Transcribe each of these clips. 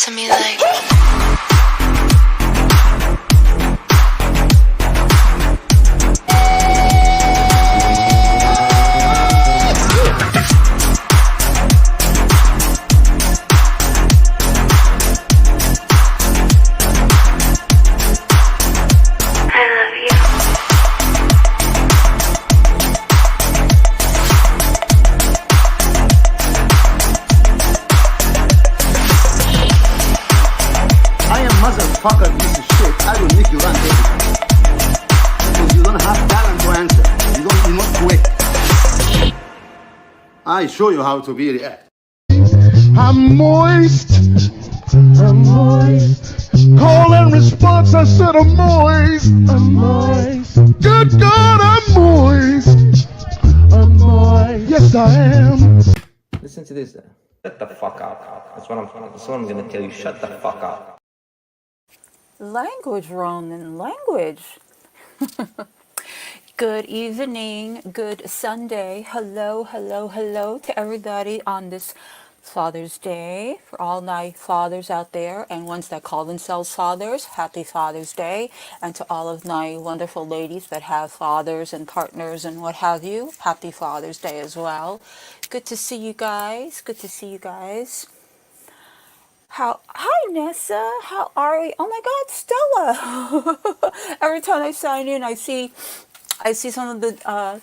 to me like motherfucker piece of shit. I will make you run everything. Because you don't have talent to answer. You're not quick. I show you how to be react. I'm moist. I'm moist. Call and response, I said I'm moist. I'm moist. Good God, I'm moist. I'm moist. Yes, I am. Listen to this. Shut the fuck up. That's what I'm gonna tell you. Shut the fuck up. Language, Ronan, language. Good evening, good Sunday. Hello, hello, hello to everybody on this Father's Day. For all my fathers out there and ones that call themselves fathers, happy Father's Day. And to all of my wonderful ladies that have fathers and partners and what have you, happy Father's Day as well. Good to see you guys. Good to see you guys. Hi Nessa, how are we? Oh my God, Stella! Every time I sign in, I see some of the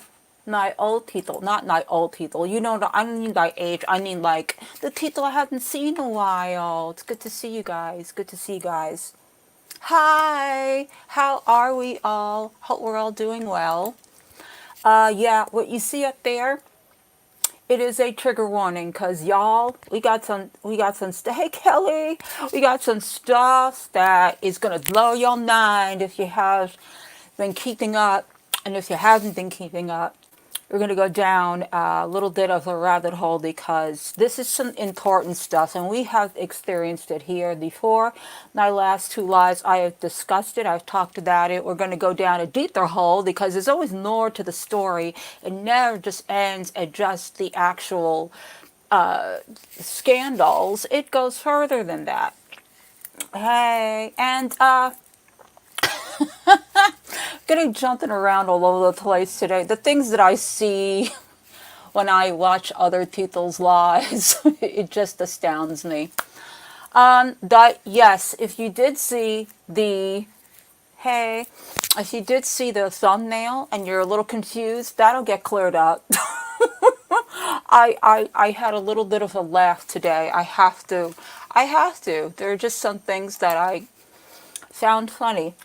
my old people, not my old people. You know, I don't mean by age. I mean like the people I haven't seen in a while. It's good to see you guys. Good to see you guys. Hi, how are we all? Hope we're all doing well. Yeah, what you see up there. It is a trigger warning because y'all, we got some hey Kelly, we got some stuff that is gonna blow your mind if you have been keeping up, and if you haven't been keeping up, we're gonna go down a little bit of a rabbit hole because this is some important stuff and we have experienced it here before. My last two lives, I have discussed it, I've talked about it. We're gonna go down a deeper hole because there's always more to the story. It never just ends at just the actual scandals. It goes further than that. Hey, and getting jumping around all over the place today. The things that I see when I watch other people's lives, it just astounds me. But yes, if you did see the thumbnail and you're a little confused, that'll get cleared up. I had a little bit of a laugh today. I have to. There are just some things that I found funny.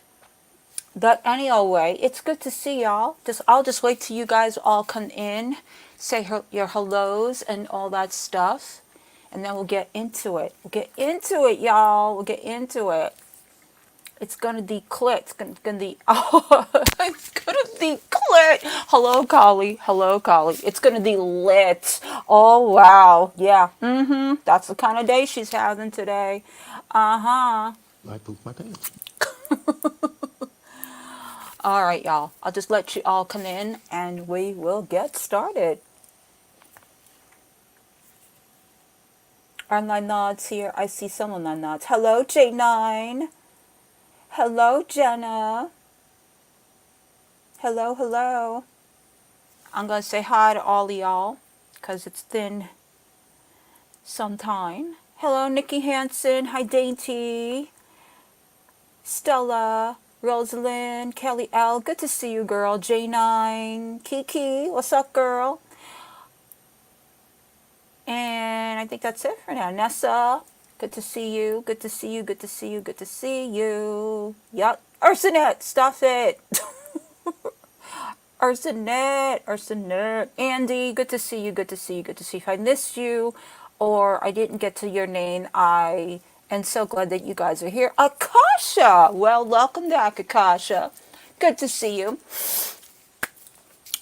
But anyway, it's good to see y'all. I'll just wait till you guys all come in, say your hellos and all that stuff, and then we'll get into it. We'll get into it, y'all. We'll get into it. It's gonna be clit. It's gonna be it's gonna be clit. Hello, Collie. Hello, Collie. It's gonna be lit. Oh wow, yeah. That's the kind of day she's having today. I pooped my pants. All right, y'all. I'll just let you all come in and we will get started. Are my nods here? I see some of my nods. Hello, J9. Hello, Jenna. Hello, hello. I'm going to say hi to all of y'all because it's been some time. Hello, Nikki Hansen. Hi, Dainty. Stella. Rosalind, Kelly L, good to see you, girl. J9, Kiki, what's up, girl? And I think that's it for now. Nessa, good to see you, good to see you, good to see you, good to see you. Yup, Ursinette, stop it. Ursinette. Andy, good to see you, good to see you, good to see you. If I missed you or I didn't get to your name, and so glad that you guys are here. Akasha! Well, welcome back, Akasha. Good to see you.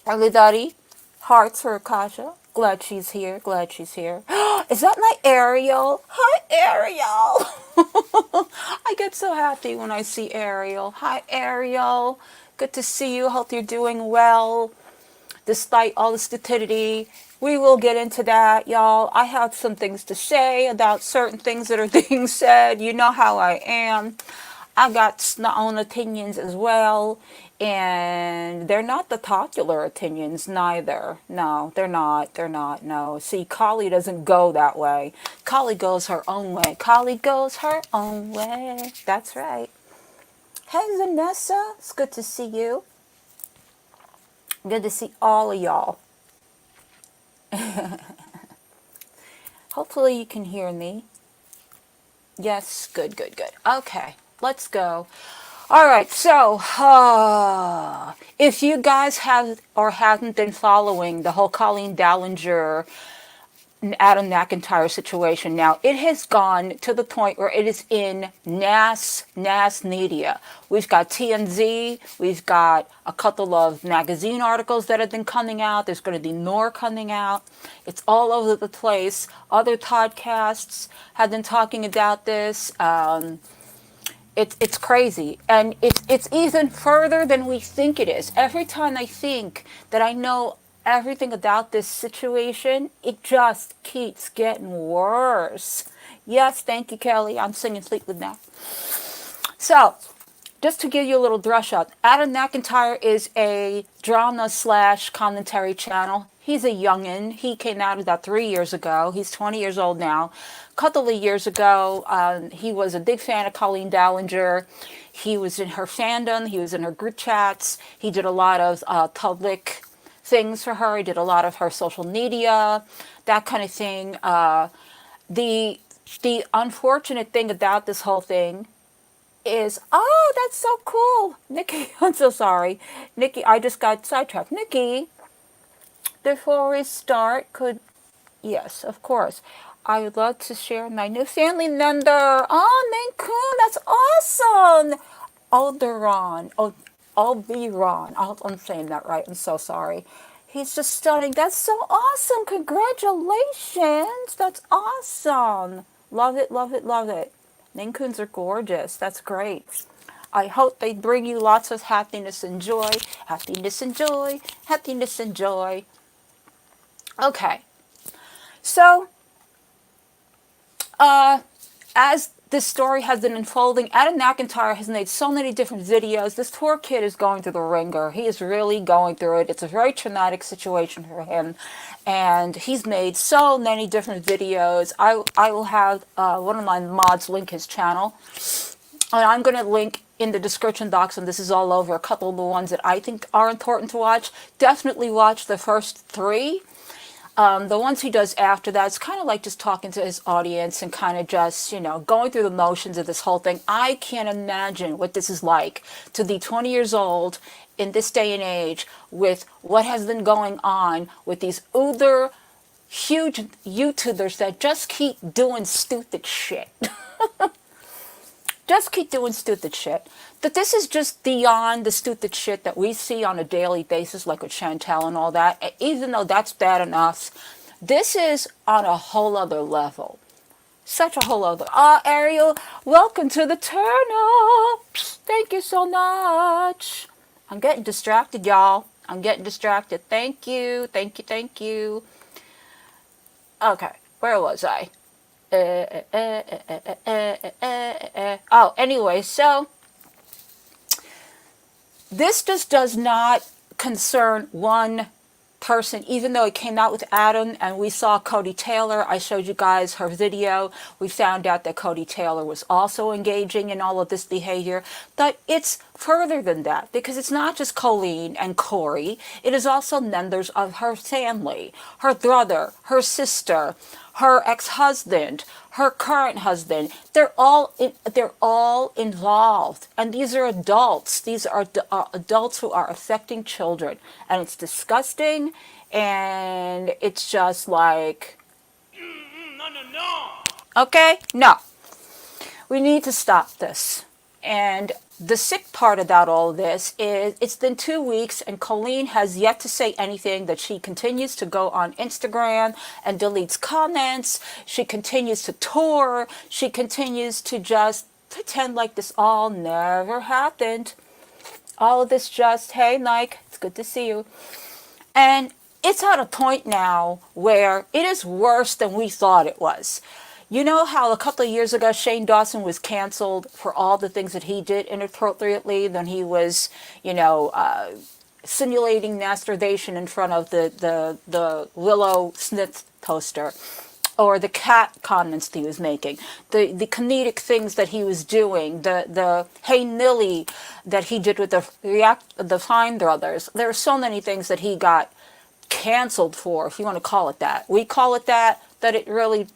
Everybody, hearts for Akasha. Glad she's here. Glad she's here. Is that my Ariel? Hi, Ariel. I get so happy when I see Ariel. Hi, Ariel. Good to see you. Hope you're doing well. despite all the stupidity. We will get into that, y'all. I have some things to say about certain things that are being said. You know how I am. I got my own opinions as well, and they're not the popular opinions neither. No, they're not. They're not. No. See, Collie doesn't go that way. Collie goes her own way. Collie goes her own way. That's right. Hey, Vanessa. It's good to see you. Good to see all of y'all. Hopefully you can hear me. Yes, good, good, good. Okay, let's go. All right, so if you guys have or haven't been following the whole Colleen Ballinger Adam McIntyre situation now, it has gone to the point where it is in NAS media. We've got TMZ, we've got a couple of magazine articles that have been coming out. There's going to be more coming out. It's all over the place. Other podcasts have been talking about this. It's crazy, and it's even further than we think it is. Every time I think that I know everything about this situation, it just keeps getting worse. Yes, thank you, Kelly. I'm singing Fleetwood Mac. So, just to give you a little brush up, Adam McIntyre is a drama / commentary channel. He's a youngin'. He came out about 3 years ago. He's 20 years old now. A couple of years ago, he was a big fan of Colleen Ballinger. He was in her fandom. He was in her group chats. He did a lot of public things for her. He did a lot of her social media, that kind of thing. The unfortunate thing about this whole thing is, oh, that's so cool. Nikki, I'm so sorry. Nikki, I just got sidetracked. Nikki, before we start, yes, of course. I would love to share my new family member. Oh, Nankun, that's awesome. Alderon. Alderon. I'm saying that right. I'm so sorry. He's just stunning. That's so awesome. Congratulations. That's awesome. Love it, love it, love it. Nankuns are gorgeous. That's great. I hope they bring you lots of happiness and joy. Happiness and joy. Happiness and joy. Okay. So, as this story has been unfolding, Adam McIntyre has made so many different videos. This poor kid is going through the ringer. He is really going through it. It's a very traumatic situation for him. And he's made so many different videos. I will have one of my mods link his channel. And I'm going to link in the description box, and this is all over, a couple of the ones that I think are important to watch. Definitely watch the first 3. The ones he does after that, it's kind of like just talking to his audience and kind of just, going through the motions of this whole thing. I can't imagine what this is like to be 20 years old in this day and age with what has been going on with these other huge YouTubers that just keep doing stupid shit. Just keep doing stupid shit. But this is just beyond the stupid shit that we see on a daily basis, like with Chantel and all that. And even though that's bad enough, this is on a whole other level. Such a whole other. Ariel, welcome to the turn-ups. Thank you so much. I'm getting distracted, y'all. I'm getting distracted. Thank you. Thank you. Thank you. Okay, where was I? Oh, anyway, so this just does not concern one person, even though it came out with Adam and we saw Cody Taylor. I showed you guys her video. We found out that Cody Taylor was also engaging in all of this behavior. But it's further than that, because it's not just Colleen and Corey. It is also members of her family, her brother, her sister, her ex-husband, her current husband. They're all involved, and these are adults. These are adults who are affecting children, and it's disgusting. And it's just like, no. Okay, no. We need to stop this. And the sick part about all this is it's been 2 weeks and Colleen has yet to say anything. That she continues to go on Instagram and deletes comments. She continues to tour. She continues to just pretend like this all never happened. All of this just, hey, Mike, it's good to see you. And it's at a point now where it is worse than we thought it was. You know how a couple of years ago Shane Dawson was canceled for all the things that he did inappropriately, then he was, simulating masturbation in front of the Willow Smith poster, or the cat comments that he was making, the comedic things that he was doing, the Hey Nilly that he did with the Fine Brothers. There are so many things that he got canceled for, if you want to call it that. We call it that it really,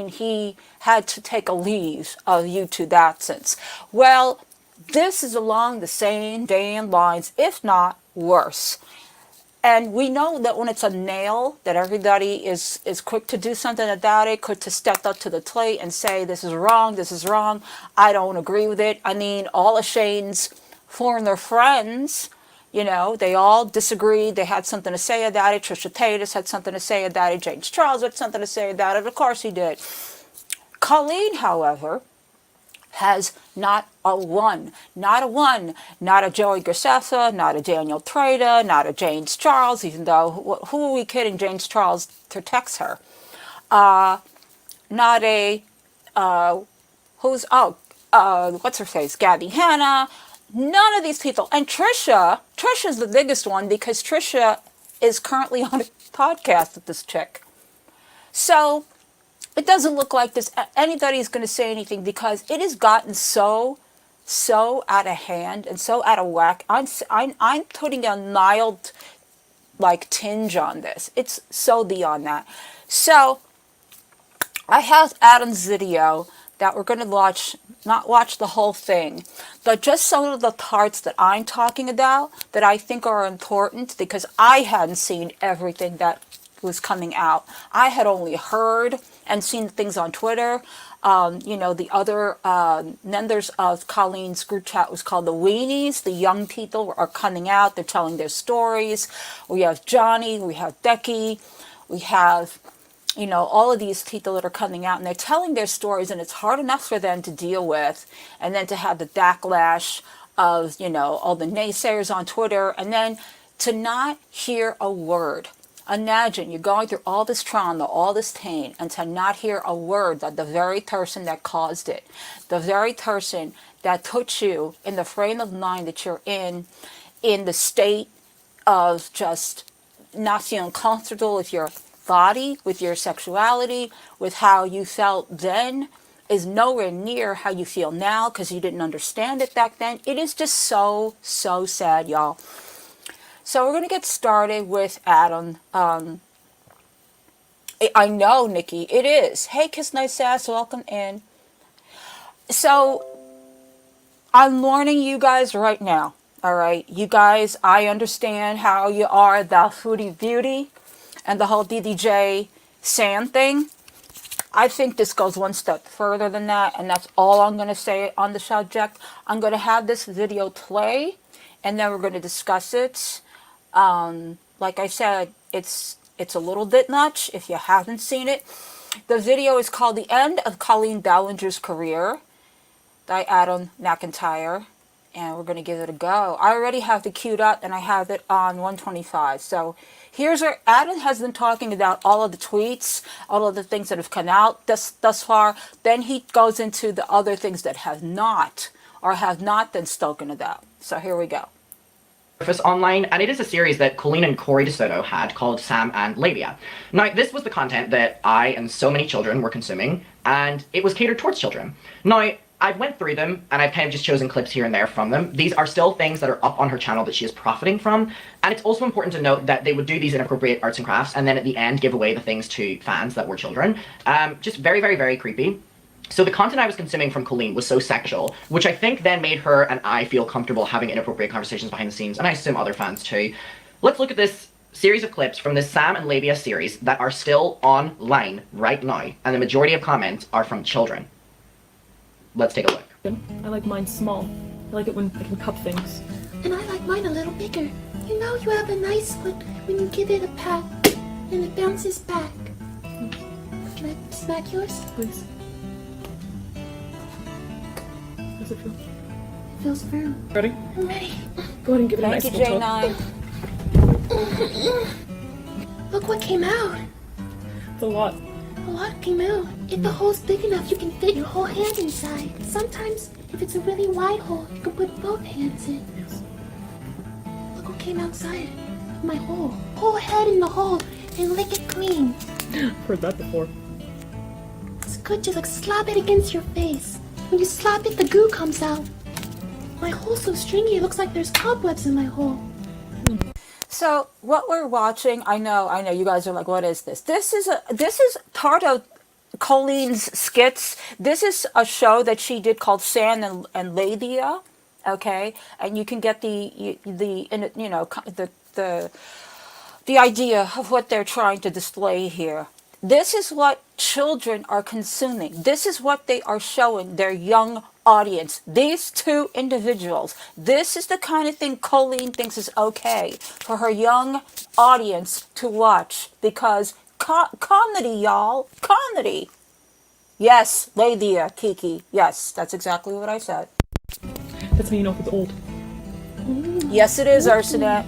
he had to take a leave of YouTube AdSense. Well, this is along the same damn lines, if not worse. And we know that when it's a nail, that everybody is quick to do something about it, quick to step up to the plate and say, this is wrong, I don't agree with it. All of Shane's foreigner friends, they all disagreed. They had something to say about it. Trisha Paytas had something to say about it. James Charles had something to say about it. Of course he did. Colleen, however, has not a Joey Graceffa, not a Daniel Treda, not a James Charles, even though, who are we kidding, James Charles protects her. Not a, what's her face, Gabby Hanna. None of these people. And Trisha's the biggest one, because Trisha is currently on a podcast with this chick. So it doesn't look like anybody's going to say anything, because it has gotten so out of hand and so out of whack. I'm putting a mild tinge on this. It's so beyond that. So I have Adam's video that we're going to not watch the whole thing, but just some of the parts that I'm talking about that I think are important, because I hadn't seen everything that was coming out. I had only heard and seen things on Twitter. The other members of Colleen's group chat was called the Weenies. The young people are coming out. They're telling their stories. We have Johnny. We have Becky. We have, all of these people that are coming out, and they're telling their stories, and it's hard enough for them to deal with. And then to have the backlash of, all the naysayers on Twitter, and then to not hear a word. Imagine you're going through all this trauma, all this pain, and to not hear a word that the very person that caused it, the very person that put you in the frame of mind that you're in the state of just not feeling comfortable with your body, with your sexuality, with how you felt then, is nowhere near how you feel now, because you didn't understand it back then. It is just so sad, y'all. So we're going to get started with Adam. I know, Nikki, it is. Hey, Kiss Nice Ass, welcome in. So I'm warning you guys right now, all right? You guys, I understand how you are about Foodie Beauty and the whole DDJ Sand thing. I think this goes one step further than that, and that's all I'm going to say on the subject. I'm going to have this video play, and then we're going to discuss it. Like I said, it's a little bit much if you haven't seen it. The video is called The End of Colleen Ballinger's Career by Adam McIntyre, and we're going to give it a go. I already have it queued up, and I have it on 125. So here's where Adam has been talking about all of the tweets, all of the things that have come out thus far. Then he goes into the other things that have not been spoken about. So here we go. Online, and it is a series that Colleen and Corey DeSoto had called Sam and Labia. Now, this was the content that I and so many children were consuming, and it was catered towards children. Now, I've went through them, and I've kind of just chosen clips here and there from them. These are still things that are up on her channel that she is profiting from, and it's also important to note that they would do these inappropriate arts and crafts, and then at the end give away the things to fans that were children. Just very, very, very creepy. So the content I was consuming from Colleen was so sexual, which I think then made her and I feel comfortable having inappropriate conversations behind the scenes, and I assume other fans too. Let's look at this series of clips from this Sam and Labia series that are still online right now, and the majority of comments are from children. Let's take a look. I like mine small. I like it when I can cup things. And I like mine a little bigger. You know you have a nice one when you give it a pat and it bounces back. Can I smack yours? Please. How does it feel? It feels firm. Ready? I'm ready. Go ahead and give it a Thank nice you, little tug. J9. what came out. It's a lot. A lot came out. If the hole's big enough, you can fit your whole hand inside. Sometimes, if it's a really wide hole, you can put both hands in. Yes. Look what came outside of my hole. Whole head in the hole and lick it clean. Heard that before. It's good to like slap it against your face. When you slap it, the goo comes out. My hole's so stringy, it looks like there's cobwebs in my hole. So what we're watching, I know, you guys are like, what is this? This is part of Colleen's skits. This is a show that she did called Sam and Ladia, okay? And you can get the idea of what they're trying to display here. This is what children are consuming. This is what they are showing their young audience. These two individuals. This is the kind of thing Colleen thinks is okay for her young audience to watch. Because comedy, y'all. Comedy. Yes, Ladia, Kiki. Yes, that's exactly what I said. That's how you know if it's old. Yes, it is, Arsenette.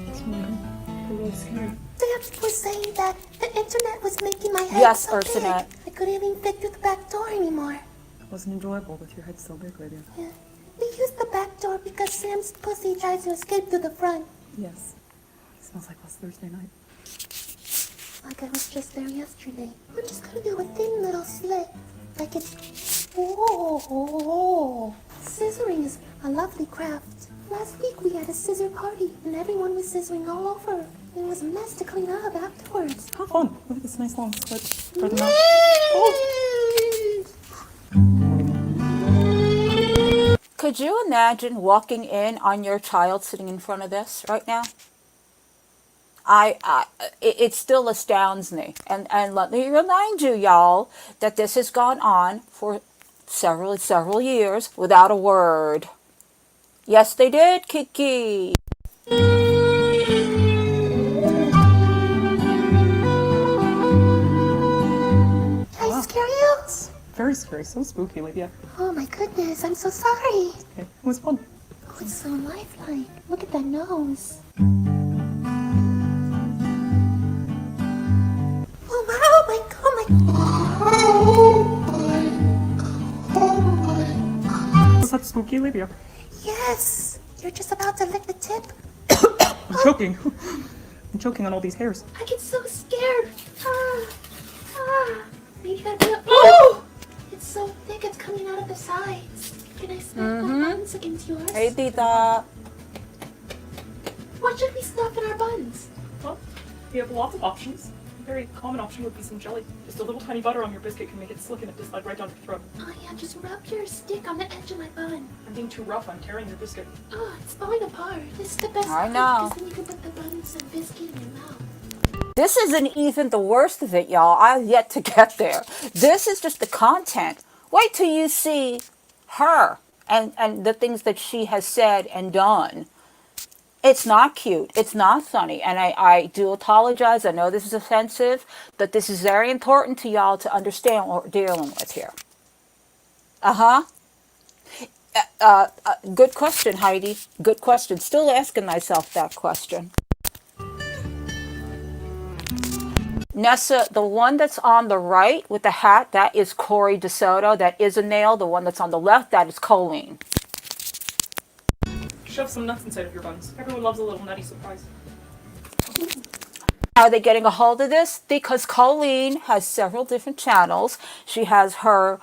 That's why I'm really scared. Dad was saying that the internet was making my head Yes, so Arsenette. big. I couldn't even fit through the back door anymore. It wasn't enjoyable with your head so big, Lydia. Yeah. We used the back door because Sam's pussy tries to escape through the front. Yes. It smells like last Thursday night. Like I was just there yesterday. We're just gonna do a thin little slit. Like it's... Whoa! Scissoring is a lovely craft. Last week we had a scissor party and everyone was scissoring all over. It was a mess to clean up afterwards. How fun. Look at this nice long slit. For the mouth. Could you imagine walking in on your child sitting in front of this right now? It still astounds me. And let me remind you, y'all, that this has gone on for several years without a word. Yes, they did, Kiki. Did I scare you? Very scary. So spooky, Lydia. Oh my goodness, I'm so sorry. Okay. It was fun. Oh, it's so lifelike. Look at that nose. Oh my. Was that spooky, Lydia? Yes. You're just about to lick the tip. I'm choking. I'm choking on all these hairs. I get so scared. Maybe I gotta. Oh! It's so thick, it's coming out of the sides. Can I snap my buns against yours? Hey, Tita. What should we stuff in our buns? Well, we have lots of options. A very common option would be some jelly. Just a little tiny butter on your biscuit can make it slick and it just slide right down your throat. Oh yeah, just rub your stick on the edge of my bun. I'm being too rough. I'm tearing your biscuit. Oh, it's falling apart. This is the best I part, know. because then you can put the buns and biscuit in your mouth. This isn't even the worst of it, y'all. I've yet to get there. This is just the content. Wait till you see her and the things that she has said and done. It's not cute. It's not funny. And I do apologize. I know this is offensive, but this is very important to y'all to understand what we're dealing with here. Good question, Heidi. Good question. Still asking myself that question. Nessa, the one that's on the right with the hat, that is Corey DeSoto. That is a nail. The one that's on the left, that is Colleen. Shove some nuts inside of your buns. Everyone loves a little nutty surprise. How are they getting a hold of this? Because Colleen has several different channels. She has her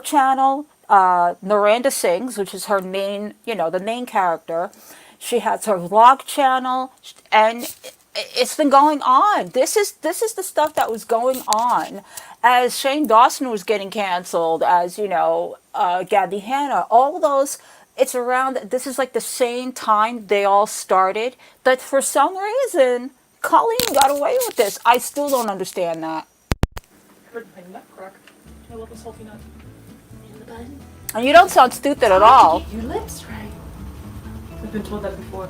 channel, Miranda Sings, which is her main, the main character. She has her vlog channel, and it's been going on. This is the stuff that was going on as Shane Dawson was getting canceled, as Gabby Hanna, all those. It's around, this is like the same time they all started, but for some reason, Colleen got away with this. I still don't understand that. I heard my nut crack. I love a salty nut. In the bun. And you don't sound stupid at Hard to all. get your lips right. I've been told that before.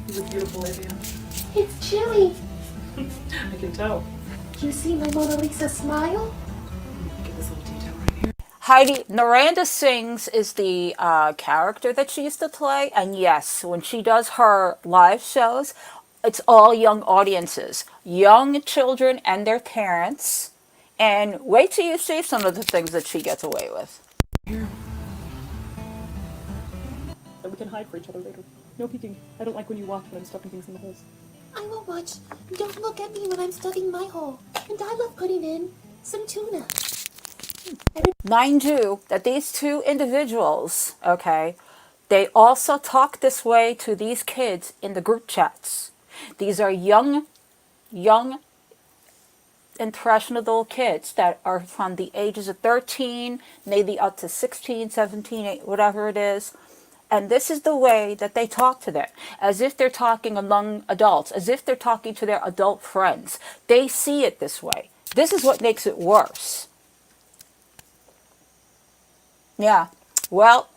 You look beautiful, Lydia. It's chilly. I can tell. Do you see my Mona Lisa smile? Get this little detail right here. Heidi, Miranda Sings is the character that she used to play. And yes, when she does her live shows, it's all young audiences, young children and their parents. And wait till you see some of the things that she gets away with. That we can hide for each other later. No peeking. I don't like when you watch when I'm stuffing things in the holes. I won't watch. Don't look at me when I'm stuffing my hole. And I love putting in some tuna. Mind you, that these two individuals, okay, they also talk this way to these kids in the group chats. These are young, impressionable kids that are from the ages of 13, maybe up to 16, 17, 8, whatever it is. And this is the way that they talk to them, as if they're talking among adults, as if they're talking to their adult friends. They see it this way. This is what makes it worse. Yeah, well,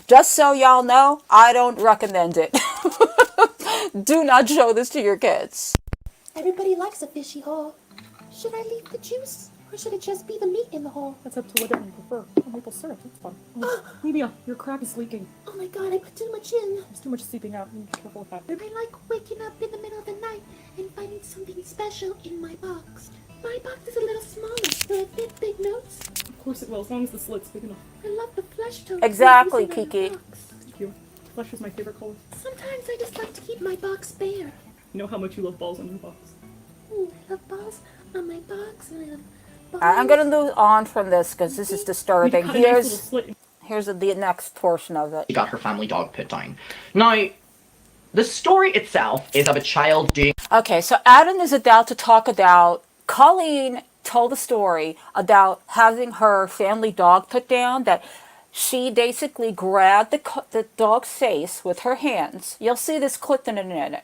just so y'all know, I don't recommend it. Do not show this to your kids. Everybody likes a fishy hole. Should I leave the juice? Or should it just be the meat in the hole? That's up to whatever you prefer. Oh, maple syrup, that's fun. Media, your crack is leaking. Oh my god, I put too much in. There's too much seeping out. Be careful with that. I like waking up in the middle of the night and finding something special in my box. My box is a little smaller. Will it fit big notes? Of course it will, as long as the slit's big enough. I love the flesh tone. Exactly, using on the Kiki. box. Thank you. Flesh is my favorite color. Sometimes I just like to keep my box bare. You know how much you love balls on your box. I love balls on my box and I love balls. I'm going to move on from this because this is disturbing. Cut a nice little slit. Here's the next portion of it. She got her family dog put down. Now, the story itself is of a child doing... Okay, so Adam is about to talk about Colleen told a story about having her family dog put down, that she basically grabbed the dog's face with her hands. You'll see this clip in a minute.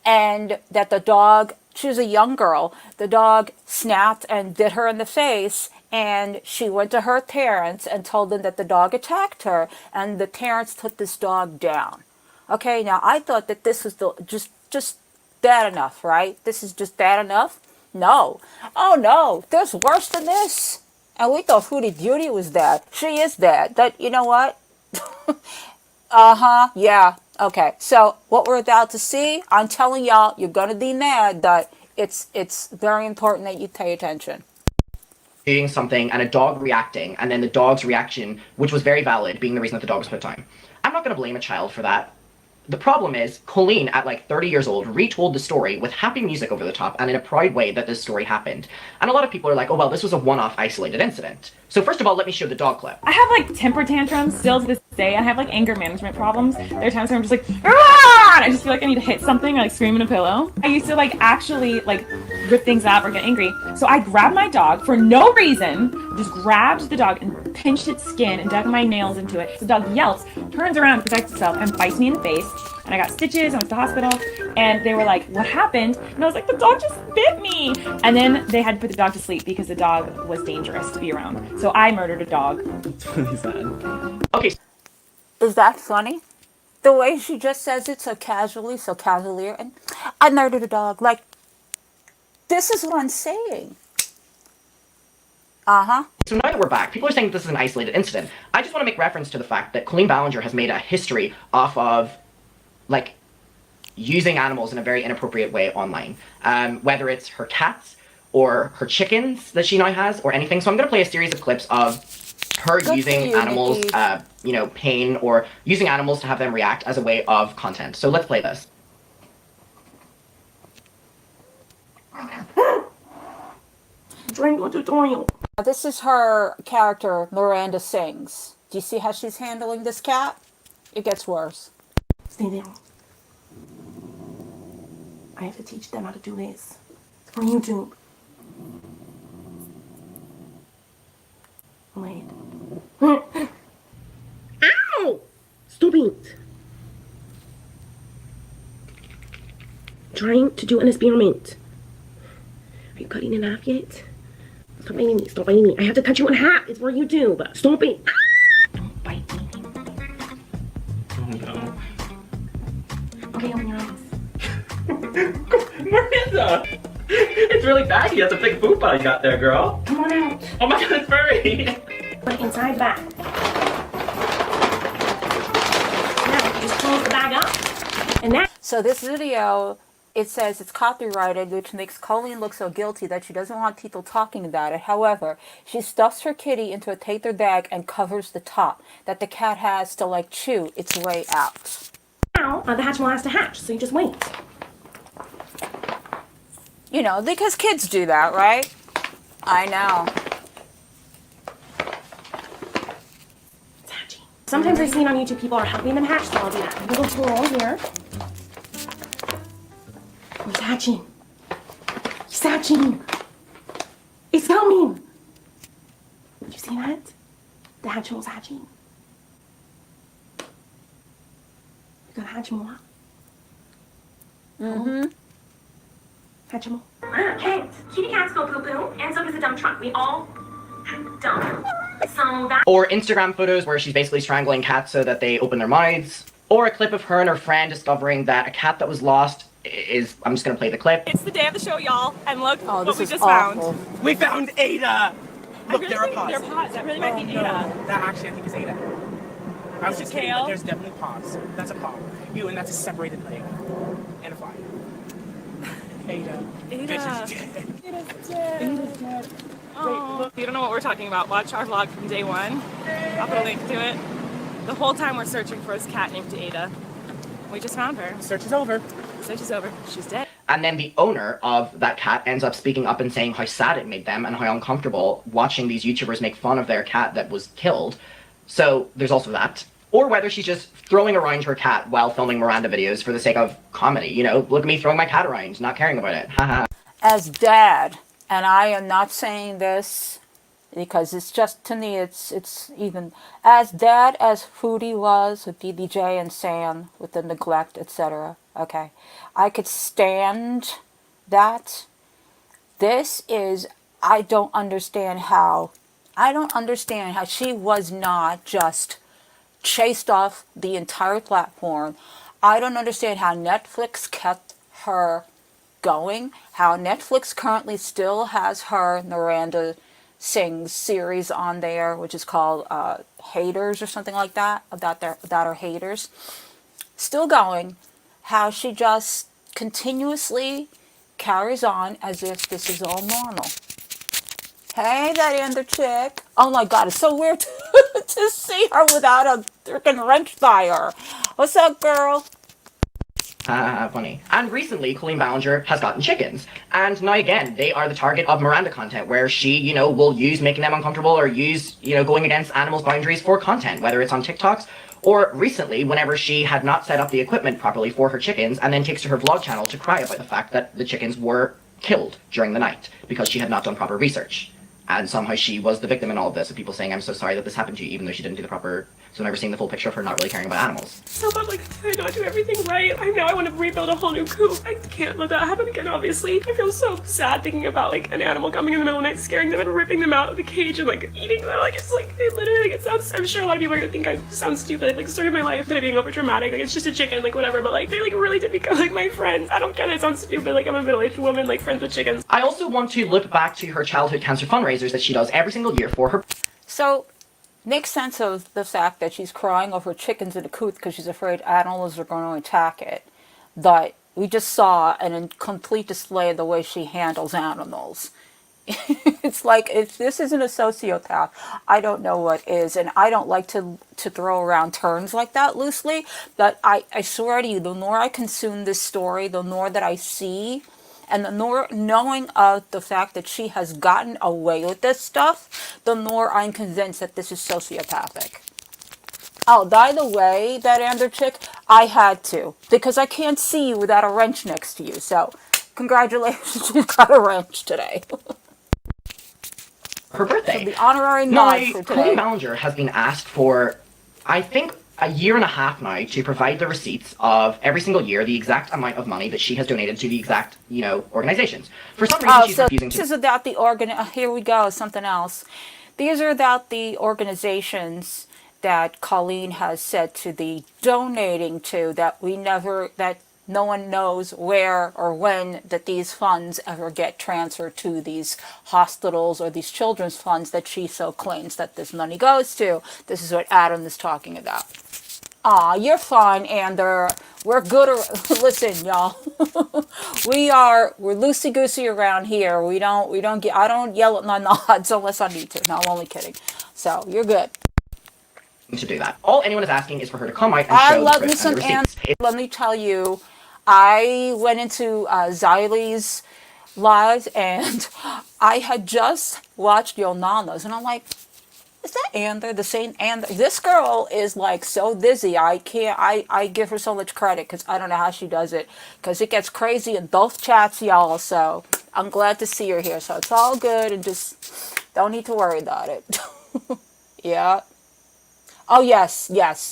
And that the dog, she was a young girl, the dog snapped and bit her in the face, and she went to her parents and told them that the dog attacked her, and the parents took this dog down. Okay, now I thought that this was just bad enough, right? This is just bad enough? No. Oh no, there's worse than this. And we thought Foodie Beauty was bad. She is bad. That, you know what? Uh-huh, yeah. Okay, so what we're about to see, I'm telling y'all, you're gonna be mad, but it's very important that you pay attention. Doing something and a dog reacting, and then the dog's reaction, which was very valid, being the reason that the dog was put down. I'm not going to blame a child for that. The problem is, Colleen, at like 30 years old, retold the story with happy music over the top and in a proud way that this story happened. And a lot of people are like, oh well, this was a one-off isolated incident. So first of all, let me show the dog clip. I have like temper tantrums still to this day. I have like anger management problems. There are times where I'm just like, ah! And I just feel like I need to hit something, or like scream in a pillow. I used to like actually like rip things up or get angry. So I grabbed my dog for no reason, just grabbed the dog and pinched its skin and dug my nails into it. The dog yelps, turns around to protect itself, and bites me in the face. And I got stitches, I went to the hospital, and they were like, what happened? And I was like, the dog just bit me. And then they had to put the dog to sleep because the dog was dangerous to be around. So I murdered a dog. It's really sad. Okay. Is that funny? The way she just says it so casually, and I murdered a dog. Like, this is what I'm saying. Uh-huh. So now that we're back, people are saying that this is an isolated incident. I just want to make reference to the fact that Colleen Ballinger has made a history off of, like, using animals in a very inappropriate way online. Whether it's her cats or her chickens that she now has or anything. So I'm going to play a series of clips of her using animals, you know, pain, or using animals to have them react as a way of content. So let's play this. This is her character, Miranda Sings. Do you see how she's handling this cat? It gets worse. Stay there. I have to teach them how to do this. It's for YouTube. Wait. Ow! Stop it! Trying to do an experiment. Are you cutting in half yet? Stop biting me. Stop biting me. I have to cut you in half. It's for YouTube. Stop it. Don't bite me. Oh no. Okay, open your eyes. Miranda! It's really baggy. That's a big poop I got there, girl. Come on out. Oh my god, it's furry! Put it inside back. Now, just close the bag up. And that. So this video it says it's copyrighted, which makes Colleen look so guilty that she doesn't want people talking about it. However, she stuffs her kitty into a tater bag and covers the top that the cat has to like chew its way out. Now, the Hatchimal has to hatch, so you just wait. You know, because kids do that, right? I know. It's hatching. Sometimes I've seen on YouTube people are helping them hatch, so I'll do that. Little tool here. He's hatching. He's hatching. It's coming. Did you see that? The Hatchimal's hatching. We gotta hatch more. Hatchimal. Okay, kitty cats go poo-poo, and so does the dump truck. We all dump. So that... Or Instagram photos where she's basically strangling cats so that they open their mouths. Or a clip of her and her friend discovering that a cat that was lost is... I'm just gonna play the clip. It's the day of the show, y'all, and look what we just awful. found. We found Ada! Look, really there are think paws. they're paws. That really might be Ada. That actually, I think, is Ada. I was Is it just kidding, tail? but there's definitely paws. That's a paw. And that's a separated leg. And a fly. Ada. Ada. Bitch is dead. Ada's dead. Ada's dead. Oh. Look, you don't know what we're talking about. Watch our vlog from day one. I'll put a link to it. The whole time we're searching for this cat named Ada. We just found her. Search is over. Search is over. She's dead. And then the owner of that cat ends up speaking up and saying how sad it made them and how uncomfortable watching these YouTubers make fun of their cat that was killed. So there's also that. Or whether she's just throwing around her cat while filming Miranda videos for the sake of comedy. You know, look at me throwing my cat around, not caring about it. Haha. As dad, and I am not saying this because it's just, to me, it's even, as dad as Foodie was with DDJ and Sam with the neglect, etc. Okay, I could stand that. This is, I don't understand how she was not just chased off the entire platform. I don't understand how Netflix kept her going, how Netflix currently still has her Miranda Sings series on there, which is called Haters or something like that, about her haters. Still going, how she just continuously carries on as if this is all normal. Hey, that other chick. Oh my god, it's so weird to see her without a freaking wrench fire. What's up, girl? Funny. And recently, Colleen Ballinger has gotten chickens. And now again, they are the target of Miranda content, where she, you know, will use making them uncomfortable or use, you know, going against animals' boundaries for content, whether it's on TikToks or recently, whenever she had not set up the equipment properly for her chickens and then takes to her vlog channel to cry about the fact that the chickens were killed during the night because she had not done proper research. And somehow she was the victim in all of this, of people saying, I'm so sorry that this happened to you, even though she didn't do the proper... So never seeing the full picture of her not really caring about animals. So bad, like, did I not do everything right? I know I want to rebuild a whole new coop. I can't let that happen again, obviously. I feel so sad thinking about, like, an animal coming in the middle of the night, scaring them and ripping them out of the cage and, like, eating them. Like, it's like, it literally, it sounds, I'm sure a lot of people are gonna think I sound stupid. Like, the story of my life, that I'm being over dramatic. Like, it's just a chicken, like, whatever. But, like, they, like, really did become, like, my friends. I don't get it, it sounds stupid. Like, I'm a middle-aged woman, like, friends with chickens. I also want to look back to her childhood cancer fundraisers that she does every single year for her... So, make sense of the fact that she's crying over chickens in a coop because she's afraid animals are going to attack it. But we just saw an complete display of the way she handles animals. It's like, if this isn't a sociopath, I don't know what is. And I don't like to throw around terms like that loosely. But I swear to you, the more I consume this story, the more that I see, and the more knowing of the fact that she has gotten away with this stuff, the more I'm convinced that this is sociopathic. Oh, by the way, that Ander chick, I had to. Because I can't see you without a wrench next to you. So, congratulations, you got a wrench today. Her birthday. So the honorary nod for today. Colleen Ballinger has been asked for, I think, a year and a half now to provide the receipts of every single year the exact amount of money that she has donated to the exact, you know, organizations. For some reason, she's refusing to. This is about the here we go, something else. These are about the organizations that Colleen has said to the donating to that no one knows where or when that these funds ever get transferred to these hospitals or these children's funds that she so claims that this money goes to. This is what Adam is talking about. Aw, you're fine, Ander. We're good. Listen, y'all. We're loosey goosey around here. We don't get. I don't yell at my nods unless I need to. No, I'm only kidding. So you're good. To do that. All anyone is asking is for her to come out and I show love the me proof and the some receipts. Let me tell you, I went into Xylie's live and I had just watched Yo Nanas and I'm like, is that Ander? The same Ander? This girl is like so dizzy. I give her so much credit because I don't know how she does it because it gets crazy in both chats, y'all. So I'm glad to see her here. So it's all good and just don't need to worry about it. Yeah. Oh, yes.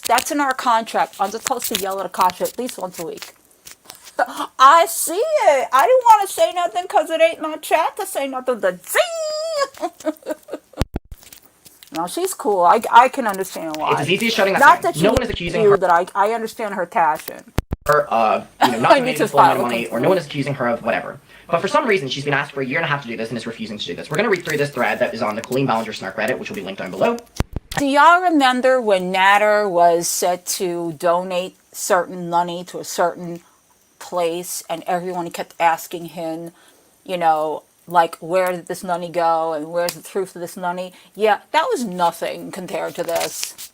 That's in our contract. I'm supposed to yell at a cop at least once a week. I see it. I didn't want to say nothing because it ain't my chat to say nothing to Z. No, she's cool. I can understand why. It's as easy as shutting that Not down. that No one is accusing her that I understand her passion. of not I need donating to the full amount of file a money, or no one is accusing her of whatever. But for some reason, she's been asked for a year and a half to do this and is refusing to do this. We're going to read through this thread that is on the Colleen Ballinger Snark Reddit, which will be linked down below. Do y'all remember when Natter was said to donate certain money to a certain place and everyone kept asking him, like, where did this money go and where's the truth of this money? Yeah, that was nothing compared to this.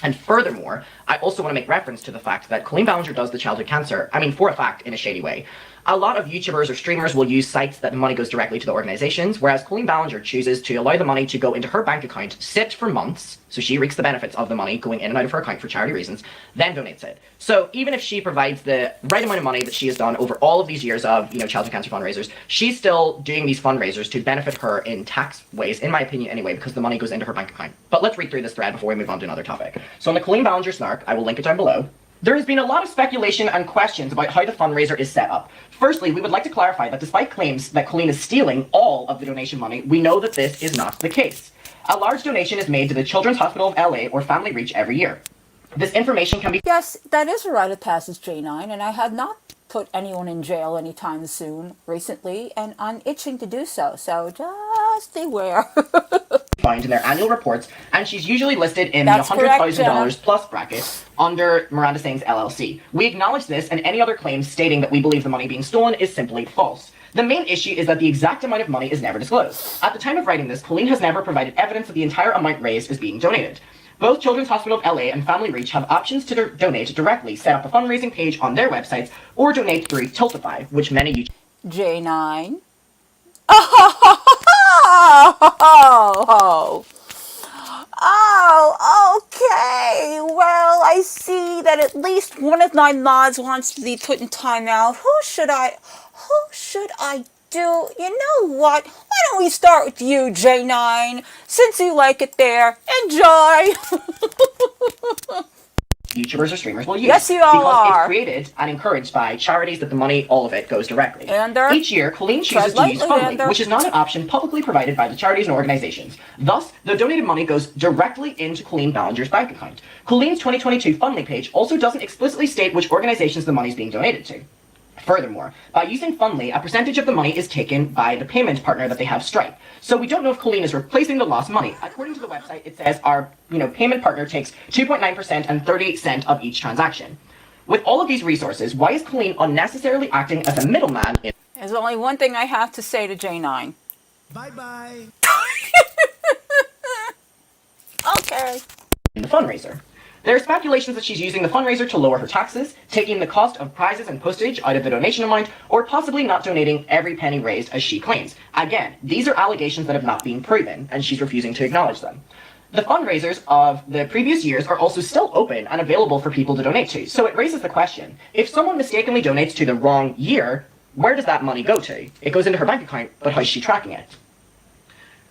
And furthermore, I also want to make reference to the fact that Colleen Ballinger does the childhood cancer, for a fact, in a shady way. A lot of YouTubers or streamers will use sites that the money goes directly to the organizations, whereas Colleen Ballinger chooses to allow the money to go into her bank account, sit for months, so she reaps the benefits of the money going in and out of her account for charity reasons, then donates it. So even if she provides the right amount of money that she has done over all of these years of, childhood cancer fundraisers, she's still doing these fundraisers to benefit her in tax ways, in my opinion anyway, because the money goes into her bank account. But let's read through this thread before we move on to another topic. So on the Colleen Ballinger Snark, I will link it down below. There has been a lot of speculation and questions about how the fundraiser is set up. Firstly, we would like to clarify that despite claims that Colleen is stealing all of the donation money, we know that this is not the case. A large donation is made to the Children's Hospital of LA or Family Reach every year. This information can be... Yes, that is a rite of passage, J9, and I had not put anyone in jail anytime soon recently, and I'm itching to do so, so just beware. Find in their annual reports, and she's usually listed in the $100,000 plus bracket under Miranda Sings LLC. We acknowledge this, and any other claims stating that we believe the money being stolen is simply false. The main issue is that the exact amount of money is never disclosed. At the time of writing this, Colleen has never provided evidence that the entire amount raised is being donated. Both Children's Hospital of LA and Family Reach have options to donate directly, set up a fundraising page on their websites, or donate through Tiltify, which many YouTube... J9. Oh, okay. Well, I see that at least one of my mods wants to be put in timeout. Who should I do? You know what? Why don't we start with you, J9? Since you like it there. Enjoy! YouTubers or streamers will use. Yes, you all because are. It's created and encouraged by charities that the money, all of it, goes directly. Ander, each year, Colleen chooses to use Fundly, which is not an option publicly provided by the charities and organizations. Thus, the donated money goes directly into Colleen Ballinger's bank account. Colleen's 2022 Fundly page also doesn't explicitly state which organizations the money is being donated to. Furthermore, by using Fundly, a percentage of the money is taken by the payment partner that they have, Stripe. So we don't know if Colleen is replacing the lost money. According to the website, it says our payment partner takes 2.9% and 38 cents of each transaction. With all of these resources, why is Colleen unnecessarily acting as a middleman in... There's only one thing I have to say to J9. Bye-bye. Okay. in the fundraiser? There are speculations that she's using the fundraiser to lower her taxes, taking the cost of prizes and postage out of the donation amount, or possibly not donating every penny raised as she claims. Again, these are allegations that have not been proven, and she's refusing to acknowledge them. The fundraisers of the previous years are also still open and available for people to donate to, so it raises the question, if someone mistakenly donates to the wrong year, where does that money go to? It goes into her bank account, but how's she tracking it?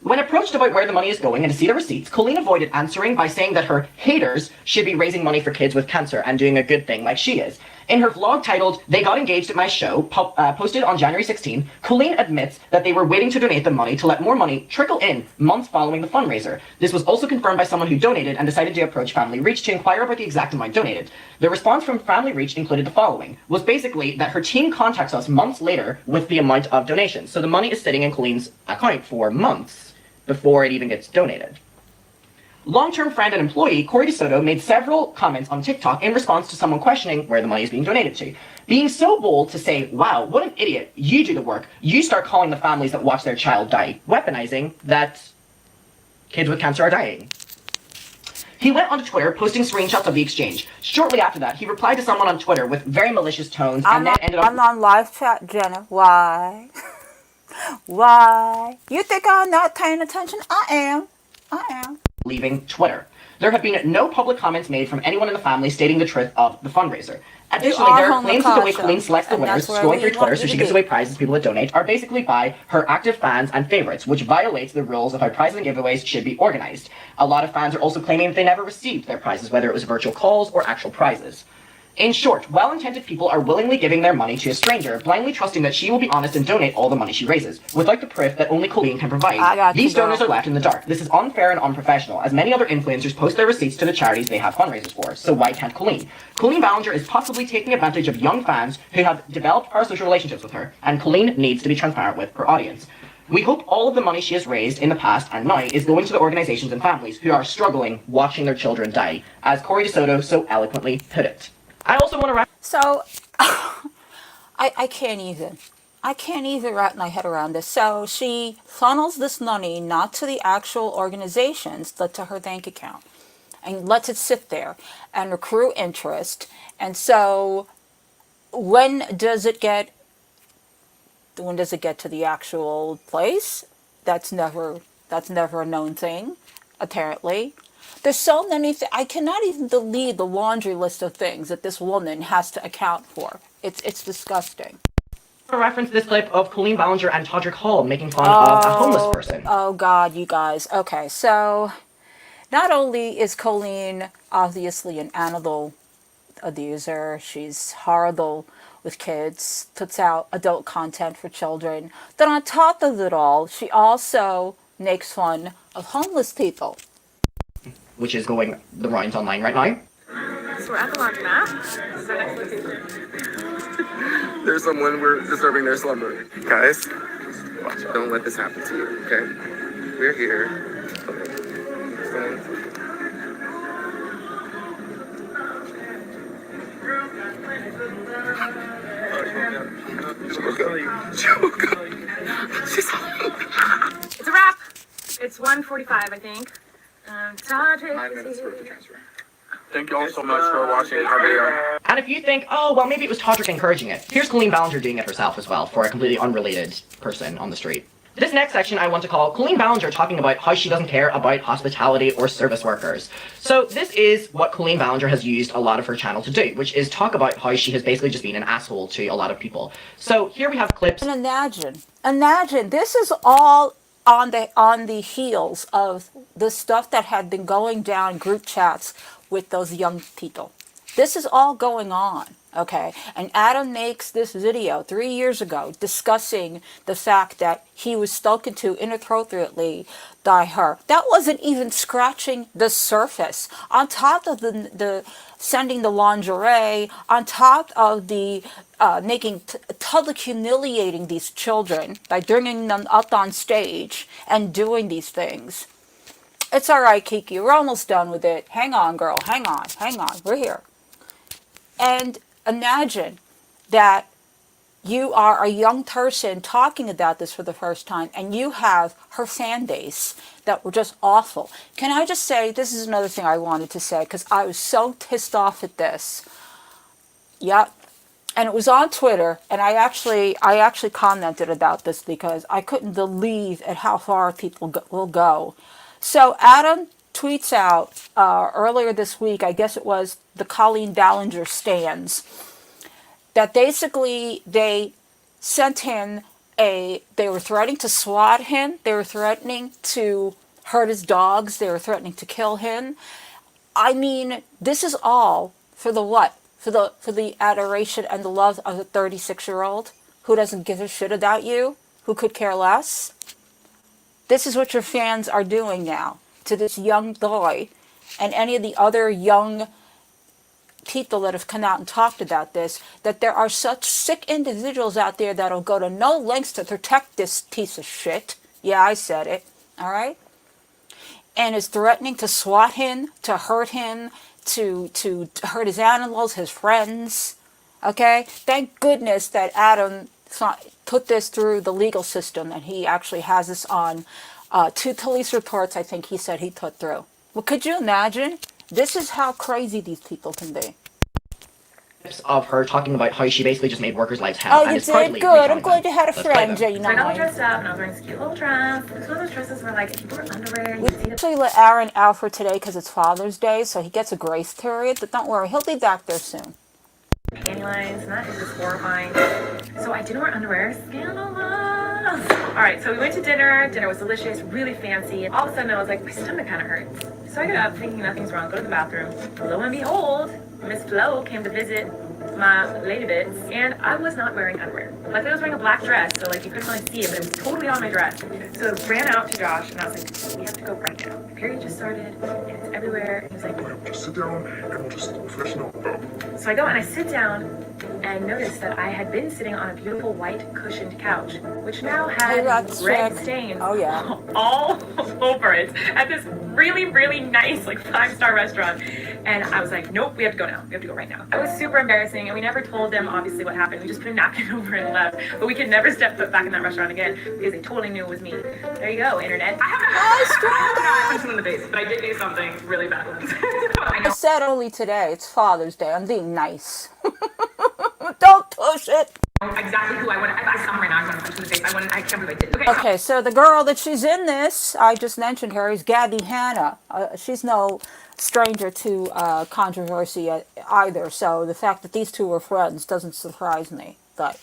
When approached about where the money is going and to see the receipts, Colleen avoided answering by saying that her haters should be raising money for kids with cancer and doing a good thing like she is. In her vlog titled, "They Got Engaged at My Show," posted on January 16, Colleen admits that they were waiting to donate the money to let more money trickle in months following the fundraiser. This was also confirmed by someone who donated and decided to approach Family Reach to inquire about the exact amount donated. The response from Family Reach included the following, was basically that her team contacts us months later with the amount of donations. So the money is sitting in Colleen's account for months before it even gets donated. Long-term friend and employee Corey DeSoto made several comments on TikTok in response to someone questioning where the money is being donated to. Being so bold to say, wow, what an idiot, you do the work, you start calling the families that watch their child die, weaponizing that kids with cancer are dying. He went onto Twitter, posting screenshots of the exchange. Shortly after that, he replied to someone on Twitter with very malicious tones, and then ended up— I'm on live chat, Jenna. Why? Why? You think I'm not paying attention? I am. leaving Twitter. There have been no public comments made from anyone in the family stating the truth of the fundraiser. Additionally, there are claims that the way Colleen selects the winners, scrolling through Twitter so she gives away prizes to people that donate, are basically by her active fans and favorites, which violates the rules of how prizes and giveaways should be organized. A lot of fans are also claiming that they never received their prizes, whether it was virtual calls or actual prizes. In short, well-intended people are willingly giving their money to a stranger, blindly trusting that she will be honest and donate all the money she raises, without the proof that only Colleen can provide. These donors are left in the dark. This is unfair and unprofessional, as many other influencers post their receipts to the charities they have fundraisers for, so why can't Colleen? Colleen Ballinger is possibly taking advantage of young fans who have developed parasocial relationships with her, and Colleen needs to be transparent with her audience. We hope all of the money she has raised in the past and now is going to the organizations and families who are struggling watching their children die, as Corey DeSoto so eloquently put it. I also want to So, I can't even wrap my head around this. So she funnels this money not to the actual organizations, but to her bank account, and lets it sit there and accrue interest. And so, when does it get to the actual place? That's never a known thing, apparently. There's so many things. I cannot even delete the laundry list of things that this woman has to account for. It's disgusting. to reference this clip of Colleen Ballinger and Todrick Hall making fun of a homeless person. Oh God, you guys. Okay, so not only is Colleen obviously an animal abuser, she's horrible with kids, puts out adult content for children, then on top of it all, she also makes fun of homeless people. Which is going the rounds online right now. So we're at the laundromat. This is our next location. There's someone we're disturbing their slumber. Guys, watch out. Don't let this happen to you, okay? We're here. Okay. It's a wrap. It's 1:45, I think. 9 minutes for the transfer. Thank you all so much for watching our video. And if you think, oh, well, maybe it was Todrick encouraging it, here's Colleen Ballinger doing it herself as well, for a completely unrelated person on the street. This next section I want to call Colleen Ballinger talking about how she doesn't care about hospitality or service workers. So this is what Colleen Ballinger has used a lot of her channel to do, which is talk about how she has basically just been an asshole to a lot of people. So here we have clips. And imagine, this is all on the heels of the stuff that had been going down group chats with those young people. This is all going on, okay? And Adam makes this video 3 years ago discussing the fact that he was spoken to inappropriately by her. That wasn't even scratching the surface. On top of the sending the lingerie, on top of the making public humiliating these children by bringing them up on stage and doing these things. It's all right, Kiki. We're almost done with it. Hang on, girl. Hang on. We're here. And imagine that you are a young person talking about this for the first time, and you have her fan base that were just awful. Can I just say, this is another thing I wanted to say, because I was so pissed off at this. Yep. And it was on Twitter, and I actually commented about this because I couldn't believe at how far people will go. So Adam tweets out earlier this week, I guess it was the Colleen Ballinger stands, that basically they sent him they were threatening to swat him, they were threatening to hurt his dogs, they were threatening to kill him. I mean, this is all for the what? For the adoration and the love of a 36-year-old who doesn't give a shit about you, who could care less. This is what your fans are doing now to this young boy and any of the other young people that have come out and talked about this, that there are such sick individuals out there that'll go to no lengths to protect this piece of shit. Yeah, I said it. All right? and is threatening to swat him, to hurt him, to hurt his animals, his friends. Okay? Thank goodness that Adam put this through the legal system, and he actually has this on 2 police reports, I think he said he put through. Well, could you imagine? This is how crazy these people can be. Of her talking about how she basically just made workers' lives hell. Oh, and you it's did? partly Good. I'm retraumatizing. glad you had a Let's play friend, them. Jane. So I got all dressed up and I was wearing this cute little dress. It's one of those dresses where like if you wear underwear, you see the Actually let Aaron out for today because it's Father's Day, so he gets a grace period, but don't worry, he'll be back there soon. panty lines, and that is just horrifying. So I didn't wear underwear. Scandalous. All right, so we went to dinner. Dinner was delicious, really fancy. All of a sudden I was like, my stomach kind of hurts. So I get up thinking nothing's wrong, go to the bathroom. Lo and behold, Miss Flo came to visit my lady bits, and I was not wearing underwear. Like I was wearing a black dress, so like you couldn't really see it, but it was totally on my dress. So I ran out to Josh, and I was like, we have to go right now. My period just started, and it's everywhere. And he was like, Just sit down and we'll just freshen up. so I go and I sit down and notice that I had been sitting on a beautiful white cushioned couch, which now had red stains all over it at this really, really nice, like 5-star restaurant. And I was like, nope, we have to go now. We have to go right now. It was super embarrassing, and we never told them obviously what happened. We just put a napkin over it and left. But we could never step foot back in that restaurant again because they totally knew it was me. There you go, internet. I haven't punched him in the face, but I did do something really bad once. I said only today, it's Father's Day, I'm being nice. Don't push it. Exactly who I would. If I saw him right now, I want to punch him in the face. I can't believe I did. Okay, so the girl that she's in this, I just mentioned her, is Gabby Hanna. She's no stranger to controversy either, so the fact that these two are friends doesn't surprise me. But